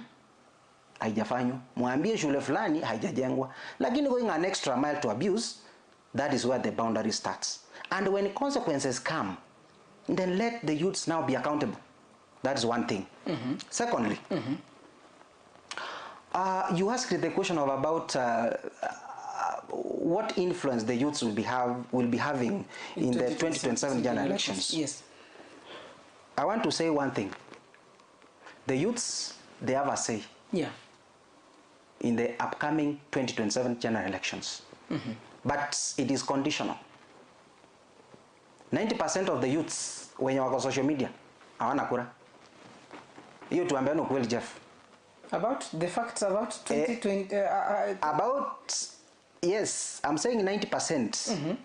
haijafanywa, mwambie shule fulani haijajengwa. Lakini going an extra mile to abuse, that is where the boundary starts. And when consequences come, then let the youths now be accountable. That is one thing. Secondly, you asked the question of about what influence the youths will be having in the 2027 general elections. Yes. I want to say one thing. The youths, they have a say. Yeah. In the upcoming 2027 general elections. But it is conditional. 90% of the youths wenye wako social media hawana kura. Hiyo tuambiane ukweli, Jeff. About the facts about 2020 about, yes, I'm saying 90%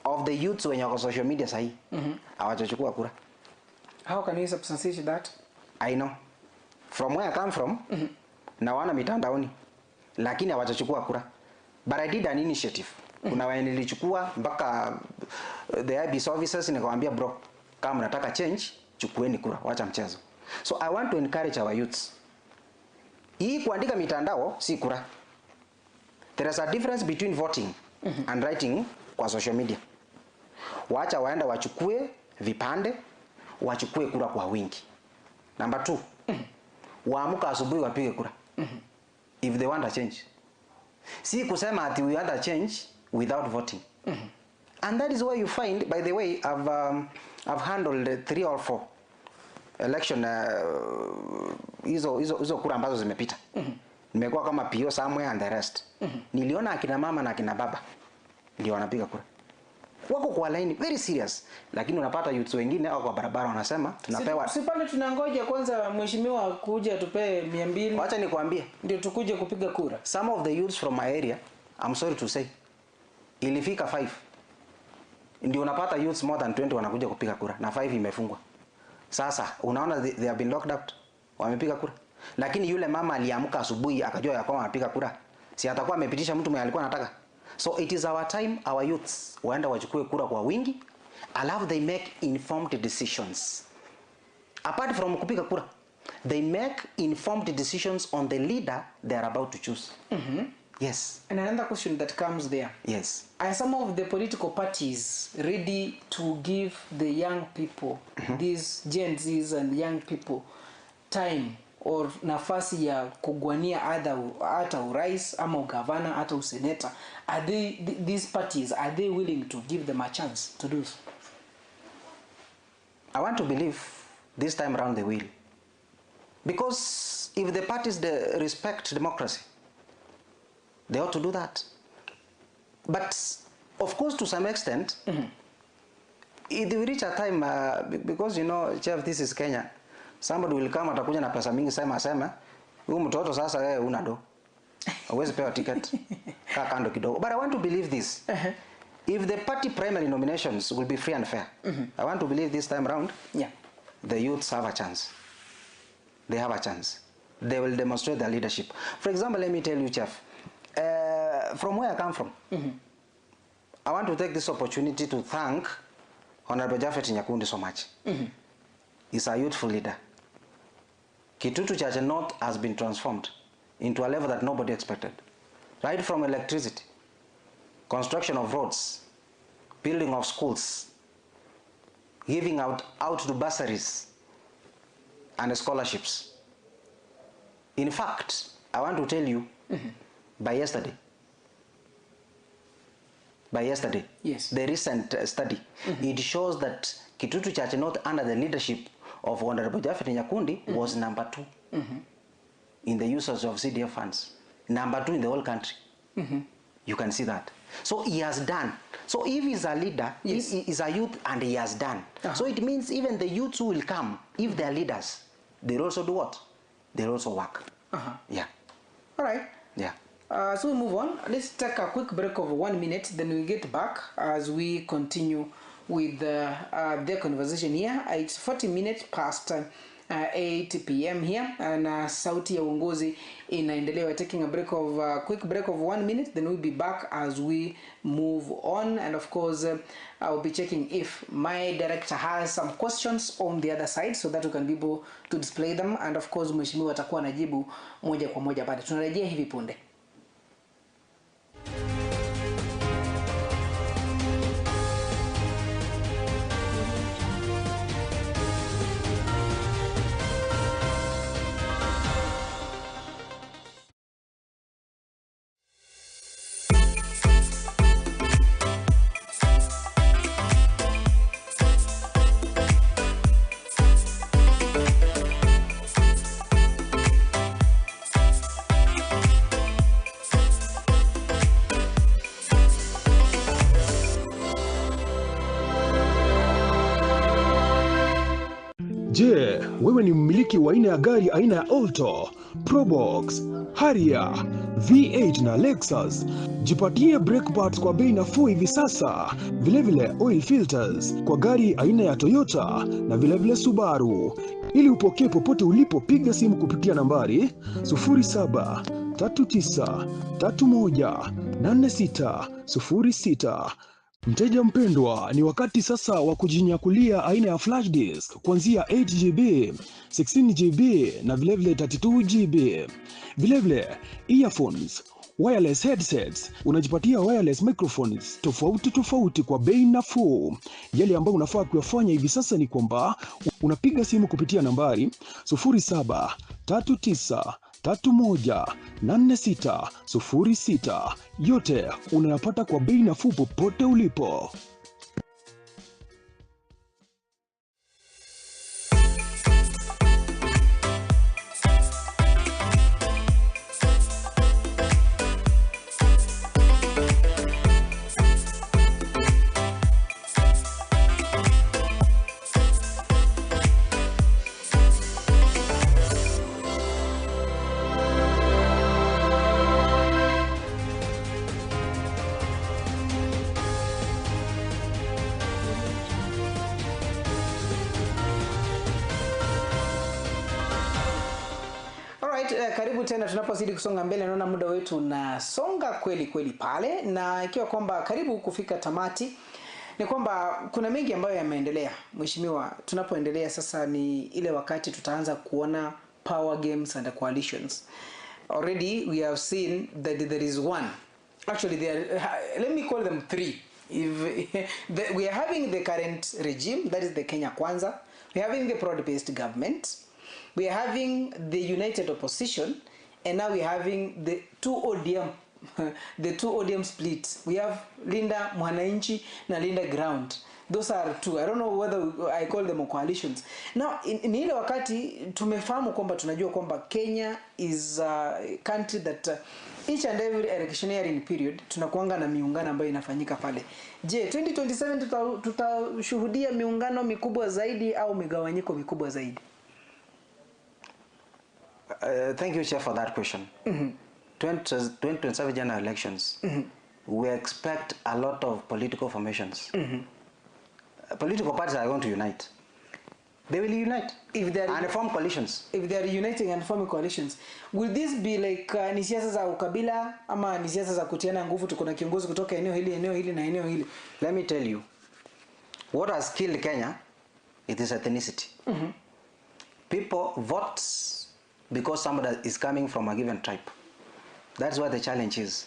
of the youths wenye wako social media sahi hawajachukua kura. How can you substantiate that? I know. From where I come from, na wana mitandaoni, lakini hawajachukua kura. But I did an initiative. Kuna wale nilichukua mpaka the IB officers, nikamwambia bro, kama mnataka change, chukueni kura, wacha mchezo. So I want to encourage our youths. Hii kuandika mitandao si kura. There is a difference between voting and writing kwa social media. Wacha waenda wachukue vipande, wachukue kura kwa wingi. Number 2, waamuka asubuhi wapige kura. If they want a change. Si kusema ati we want a change without voting. And that is why you find, by the way, I've handled 3 or 4 election hizo kura ambazo zimepita. Nimekuwa kama PO somewhere and the rest. Niliona akina mama na akina baba ndio wanapiga kura. Wako kwa line very serious, lakini unapata youths wengine au kwa barabara wanasema tunapewa. Si pale tunangoja kwanza mheshimiwa kuja tupe 200. Wacha nikwambie Ndio tukuje kupiga kura. Some of the youths from my area, I'm sorry to say, ilifika 5. Ndio unapata youths more than 20 wanakuja kupiga kura na 5 imefungwa. Sasa unaona they have been locked up. Wamepiga kura. Lakini yule mama aliamka asubuhi akajua ya kwamba anapiga kura. Si atakuwa amepitisha mtu mwenye alikuwa anataka. So it is our time, our youths waenda wachukue kura kwa wingi, alafu they make informed decisions. Apart from kupiga kura, they make informed decisions on the leader they are about to choose. Yes. And another question that comes there. Yes. Are some of the political parties ready to give the young people, these Gen Zs and young people, time or nafasi ya kugwania hata urais ama ugavana hata useneta? Are they, these parties, are they willing to give them a chance to do so? I want to believe this time around they will. Because if the parties respect democracy, they ought to do that. But of course, to some extent, it will reach a time, because you know, Jeff, this is Kenya. Somebody will come atakuja na pesa mingi sema, huyu mtoto sasa wewe una do. Hauwezi pewa ticket. Kaa kando kidogo. But I want to believe this. If the party primary nominations will be free and fair, I want to believe this time around, the youths have a chance. They have a chance. They will demonstrate their leadership. For example, let me tell you, Jeff, from where I come from, I want to take this opportunity to thank Honorable Japhet Nyakundi so much. is a youthful leader. Kitutu Chache North has been transformed into a level that nobody expected. Right from electricity, construction of roads, building of schools, giving out to bursaries and scholarships. In fact, I want to tell you, by yesterday, yes, the recent study, it shows that Kitutu Chache North under the leadership of Honorable Japhet Nyakundi was number 2 in the usage of CDF funds. Number 2 in the whole country. You can see that. So he has done. So if he's a leader, yes, he is a youth and he has done. So it means even the youths who will come, if they are leaders, they'll also do what? They'll also work. Yeah. All right. Yeah. So we move on. Let's take a quick break of 1 minute, then we get back as we continue with their conversation here. It's 40 minutes past 8 p.m. here, and Sauti ya Uongozi inaendelea. We're taking a quick break of 1 minute, then we'll be back as we move on. And of course, I'll be checking if my director has some questions on the other side so that we can be able to display them. And of course, mheshimiwa atakuwa anajibu moja kwa moja baada. Tunarejea hivi punde. Je, wewe ni mmiliki wa aina ya gari aina ya Alto, Probox, Harrier, V8 na Lexus? Jipatie brake pads kwa bei nafuu hivi sasa. Vilevile oil filters kwa gari aina ya Toyota na vilevile Subaru. Ili upokee popote ulipo, piga simu kupitia nambari 0739318606. Mteja mpendwa, ni wakati sasa wa kujinyakulia aina ya flash disk kuanzia 8GB, 16GB na vilevile 32GB. Vilevile earphones, wireless headsets, unajipatia wireless microphones tofauti kwa bei nafuu. Yale ambayo unafaa kuyafanya hivi sasa ni kwamba unapiga simu kupitia nambari 0739318606. Yote unayapata kwa bei nafuu popote ulipo. Karibu tena, tunapozidi kusonga mbele. Naona muda wetu unasonga kweli pale, na ikiwa kwamba karibu kufika tamati, ni kwamba kuna mengi ambayo yameendelea. Mheshimiwa, tunapoendelea sasa ni ile wakati tutaanza kuona power games and coalitions. Already we have seen that there is one. Actually let me call them 3. We are having the current regime, that is the Kenya Kwanza. We are having the broad-based government. We are having the united opposition, and now we are having the two ODM splits. We have Linda Mwananchi na Linda Ground. Those are two. I don't know whether I call them coalitions. Now, ni ile wakati tumefahamu kwamba tunajua kwamba Kenya is a country that each and every electioneering period tunakuanga na miungano ambayo inafanyika pale. Je, 2027 tutashuhudia miungano mikubwa zaidi au migawanyiko mikubwa zaidi? Thank you, Chair, for that question. 2027 general elections, we expect a lot of political formations. Political parties are going to unite. They will unite if they are and form coalitions. If they are uniting and forming coalitions, will this be like ni siasa za ukabila ama ni siasa za kutiana nguvu, tuko na kiongozi kutoka eneo hili na eneo hili? Let me tell you, what has killed Kenya It is ethnicity. People vote because somebody is coming from a given tribe. That's what the challenge is.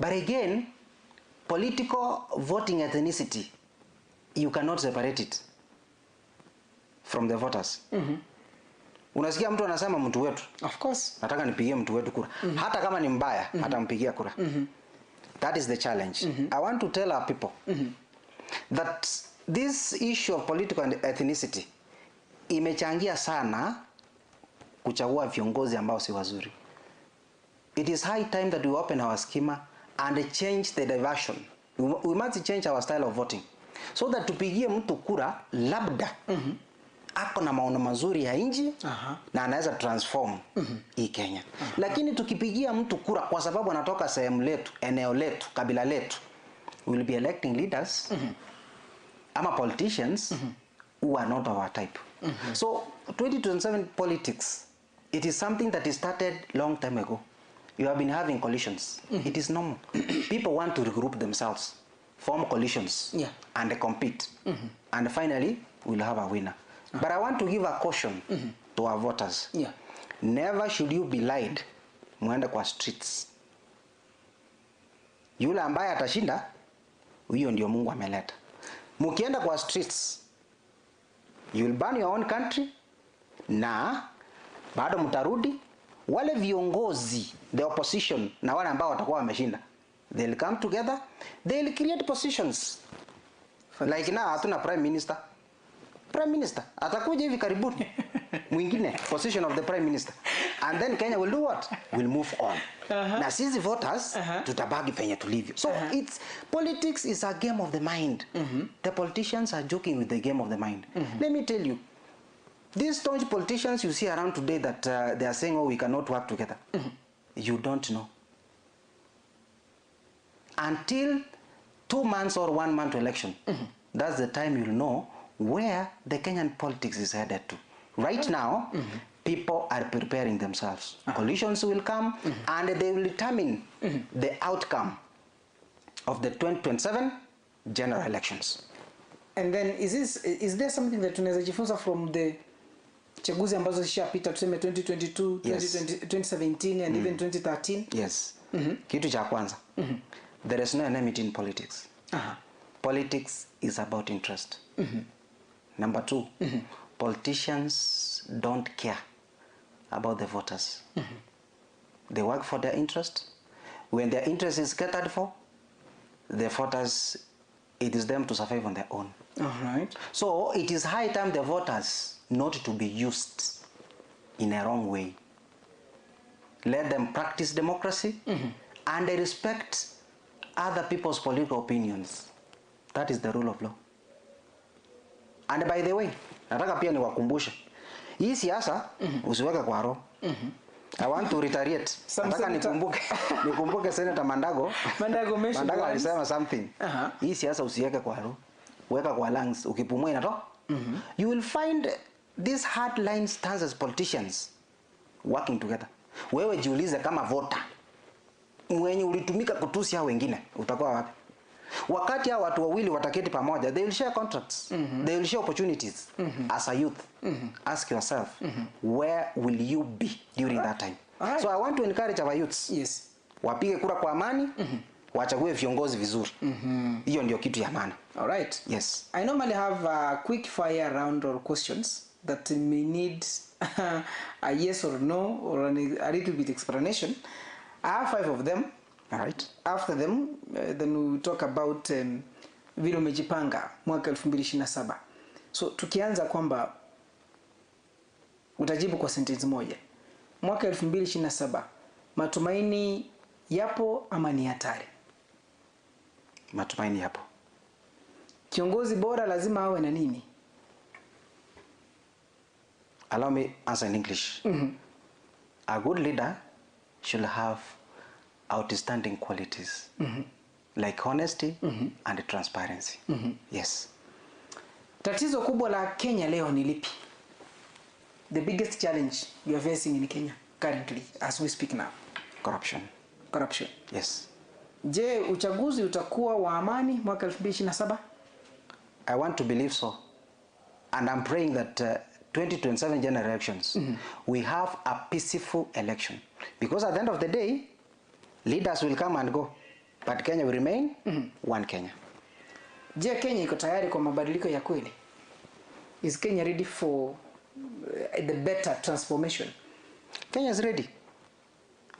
But again, political voting ethnicity, you cannot separate it from the voters. Unasikia mtu anasema mtu wetu. Of course. Nataka nipigie mtu wetu kura. Hata kama ni mbaya, atampigia kura. That is the challenge. I want to tell our people that this issue of political ethnicity imechangia sana kuchagua viongozi ambao si wazuri. It is high time that we open our schema and change the diversion. We must change our style of voting so that tupigie mtu kura labda ako na maono mazuri ya nchi na anaweza transform hii Kenya. Lakini tukipigia mtu kura kwa sababu anatoka sehemu letu, eneo letu, kabila letu, we will be electing leaders ama politicians who are not our type. So 2027 politics, it is something that is started long time ago. You have been having coalitions. It is normal. People want to regroup themselves, form coalitions, and compete. And finally, we'll have a winner. But I want to give a caution to our voters. Never should you be lied muende kwa streets. Yule ambaye atashinda, huyo ndio Mungu ameleta. Mukienda kwa streets, you will burn your own country, na bado mtarudi wale viongozi, the opposition, na wale ambao watakuwa wameshinda, they'll come together, they'll create positions. Like now hatuna prime minister. Prime minister atakuja hivi karibuni mwingine, position of the prime minister, and then Kenya will do what? Will move on. Na sisi voters tutabaki penye tulivyo. So it's politics is a game of the mind. The politicians are joking with the game of the mind. Let me tell you, these staunch politicians you see around today that they are saying, oh, we cannot work together. You don't know. Until 2 months or 1 month to election, that's the time you'll know where the Kenyan politics is headed to. Right now, people are preparing themselves. Coalitions will come and they will determine the outcome of the 2027 general elections. And then is there something that tunaweza jifunza from the chaguzi ambazo zishapita, tuseme 2022, 2017 and even 2013? Yes. Kitu cha kwanza. There is no enmity in politics. Politics is about interest. Number 2, politicians don't care about the voters. They work for their interest. When their interest is catered for, the voters, it is them to survive on their own. So it is high time the voters not to be used in a wrong way. Let them practice democracy and they respect other people's political opinions. That is the rule of law. And by the way, nataka pia niwakumbushe, hii siasa usiweke kwa roho. I want to reiterate. Nataka nikumbuke Senator Mandago. Mandago alisema something. Hii siasa usiweke kwa roho, weka kwa lungs, ukipumua inatoka. You will find these hard line stances politicians working together. Wewe jiulize kama voter, mwenye ulitumika kutusi hao wengine, utakuwa wapi? Wakati hao watu wawili wataketi pamoja, they will share contracts, they will share opportunities. As a youth, ask yourself, where will you be during that time? So I want to encourage our youths, wapige kura kwa amani, wachague viongozi vizuri. Hiyo ndio kitu ya maana. All right. Yes. I normally have a quick fire round or questions that may need a yes or no or a little bit explanation. I have 5 of them. All right. After them, then we will talk about vile umejipanga mwaka 2027. So tukianza kwamba utajibu kwa sentence moja. Mwaka 2027, matumaini yapo ama ni hatari? Matumaini yapo. Kiongozi bora lazima awe na nini? Allow me answer in English. A good leader should have outstanding qualities like honesty and transparency. Yes. Tatizo kubwa la Kenya leo ni lipi? The biggest challenge you are facing in Kenya currently as we speak now? Corruption. Corruption. Yes. Je, uchaguzi utakuwa wa amani mwaka 2027? I want to believe so. and I'm praying that 2027 general elections, we have a peaceful election. Because at the end of the day, leaders will come and go, but Kenya will remain one Kenya. Je, Kenya iko tayari kwa mabadiliko ya kweli? Is Kenya ready for the better transformation? Kenya is ready.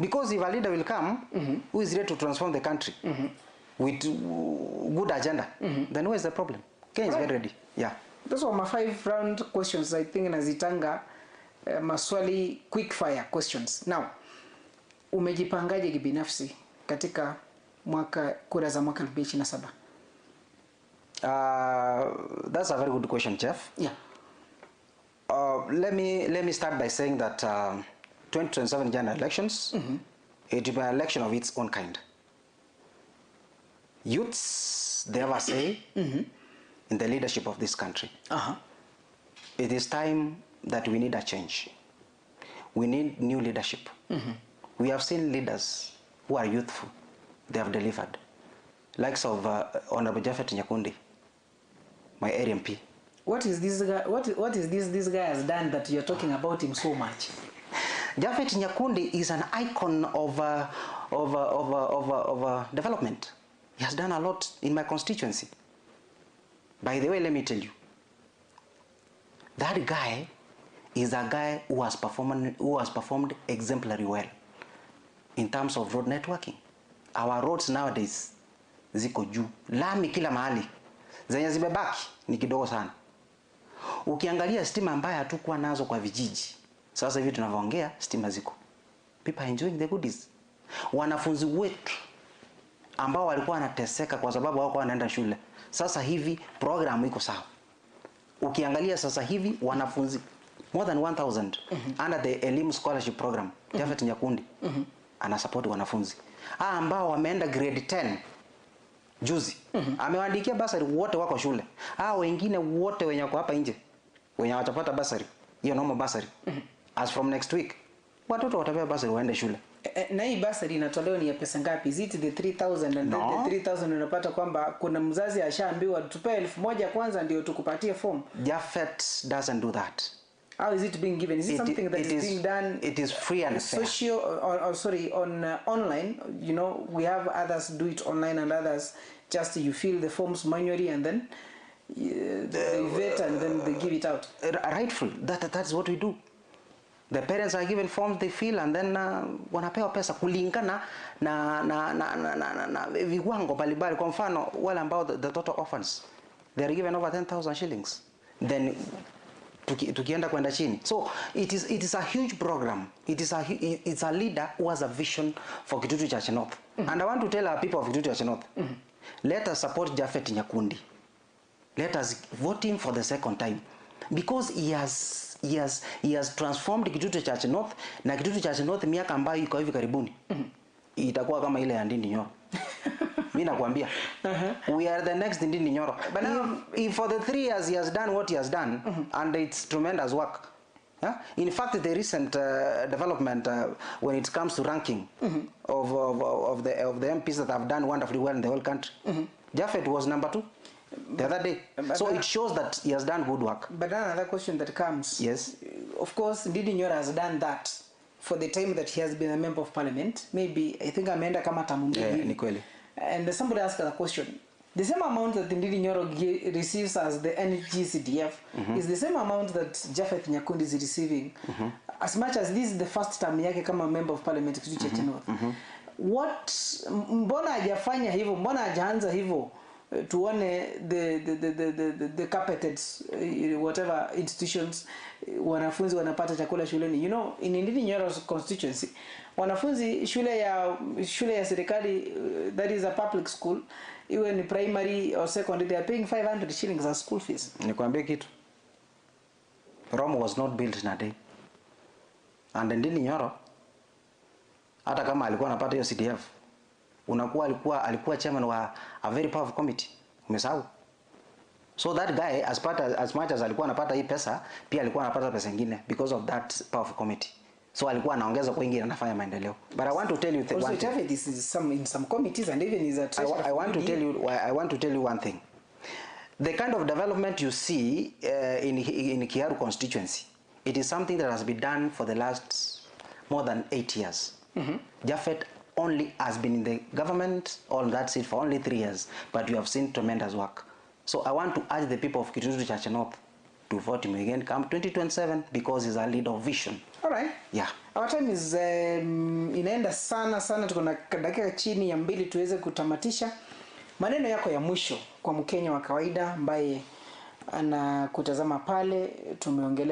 Because if a leader will come who is ready to transform the country with good agenda, then where is the problem? Kenya is very ready. Yeah. Those were my 5 round questions, I think, nazitanga maswali quick fire questions. Now, umejipangaje kibinafsi katika kura za mwaka 2027? That's a very good question, Jeff. Yeah. Let me start by saying that 2027 general elections, it will be an election of its own kind. Youths, they have a say in the leadership of this country. It is time that we need a change. We need new leadership. We have seen leaders who are youthful. They have delivered. Likes of Honorable Japhet Nyakundi, my area MP. What is this guy? What is this guy has done that you're talking about him so much? Japhet Nyakundi is an icon of development. He has done a lot in my constituency. By the way, let me tell you, that guy is a guy who has performed exemplary well in terms of road networking. Our roads nowadays ziko juu, lami kila mahali, zenye zimebaki ni kidogo sana. Ukiangalia stima ambayo hatukuwa nazo kwa vijiji, sasa hivi tunavyoongea stima ziko. People are enjoying the goodies. Wanafunzi wetu ambao walikuwa wanateseka kwa sababu hawako wanaenda shule, sasa hivi program iko sawa. Ukiangalia sasa hivi wanafunzi more than 1000 under the Elimu Scholarship Program, Japhet Nyakundi ana support wanafunzi ambao wameenda grade 10 juzi. Amewaandikia basari wote wako shule. Wengine wote wenye wako hapa nje wenye watapata basari, hiyo normal basari, as from next week watoto watapewa basari waende shule. Na hii basari inatolewa ni ya pesa ngapi? Is it the 3000 and no. The 3000 unapata kwamba kuna mzazi ashaambiwa tupe 1000 kwanza ndio tukupatie form? Japhet doesn't do that. How is it being given? Is it something that is being done? It is free and fair. On online, you know, we have others do it online and others just you fill the forms manually and then they vet and then they give it out. Rightful. That's what we do. The parents are given forms, they fill, and then wanapewa pesa kulingana na viwango mbalimbali. Kwa mfano wale ambao the total orphans, they are given over 10,000 shillings. Then tukienda kwenda chini. So it is a huge program. It's a leader who has a vision for Kitutu Church North. And I want to tell our people of Kitutu Church North, let us support Japhet Nyakundi. Let us vote him for the second time, because he has transformed Kitutu Church North. Na Kitutu Church North miaka ambayo iko hivi karibuni itakuwa kama ile ya Ndindi Nyoro. Mimi nakwambia, we are the next Ndindi Nyoro. But now, if for the 3 years he has done what he has done, and it's tremendous work. In fact, the recent development when it comes to ranking of the MPs that have done wonderfully well in the whole country, Japhet was number 2 the other day. So it shows that he has done good work. But another question that comes, yes, of course, Ndindi Nyoro has done that for the time that he has been a member of parliament. Maybe I think ameenda kama tamu mbili. Ni kweli. And somebody asked a question. The same amount that Ndindi Nyoro receives as the NGCDF is the same amount that Japhet Nyakundi is receiving. As much as this is the first time yake kama member of parliament Kitutu Church North. Mbona hajafanya hivyo? Mbona hajaanza hivyo? Tuone the carpeted whatever institutions wanafunzi wanapata chakula shuleni. You know, in Ndindi Nyoro's constituency, wanafunzi shule ya serikali, that is a public school, iwe ni primary or secondary, they are paying 500 shillings as school fees. Nikwambie kitu, Rome was not built in a day. And Ndindi Nyoro, hata kama alikuwa anapata hiyo CDF, alikuwa chairman wa a very powerful committee. Umesahau? So that guy, as much as alikuwa anapata hii pesa, pia alikuwa anapata pesa nyingine because of that powerful committee. So alikuwa anaongeza kwa ingine anafanya maendeleo. But I want to tell you one thing. Also, this is in some committees and even is a I want to tell you one thing. The kind of development you see in Kiaru constituency, it is something that has been done for the last more than 8 years. Japhet only has been in the government on that seat for only 3 years, but you have seen tremendous work. So I want to urge the people of Kitutu Chache North to vote him again come 2027 because he's a leader of vision. All right. Yeah. Our time is inaenda sana, tuko na dakika chini ya 2 tuweze kutamatisha. Maneno yako ya mwisho kwa Mkenya wa kawaida ambaye anakutazama pale, tumeongelea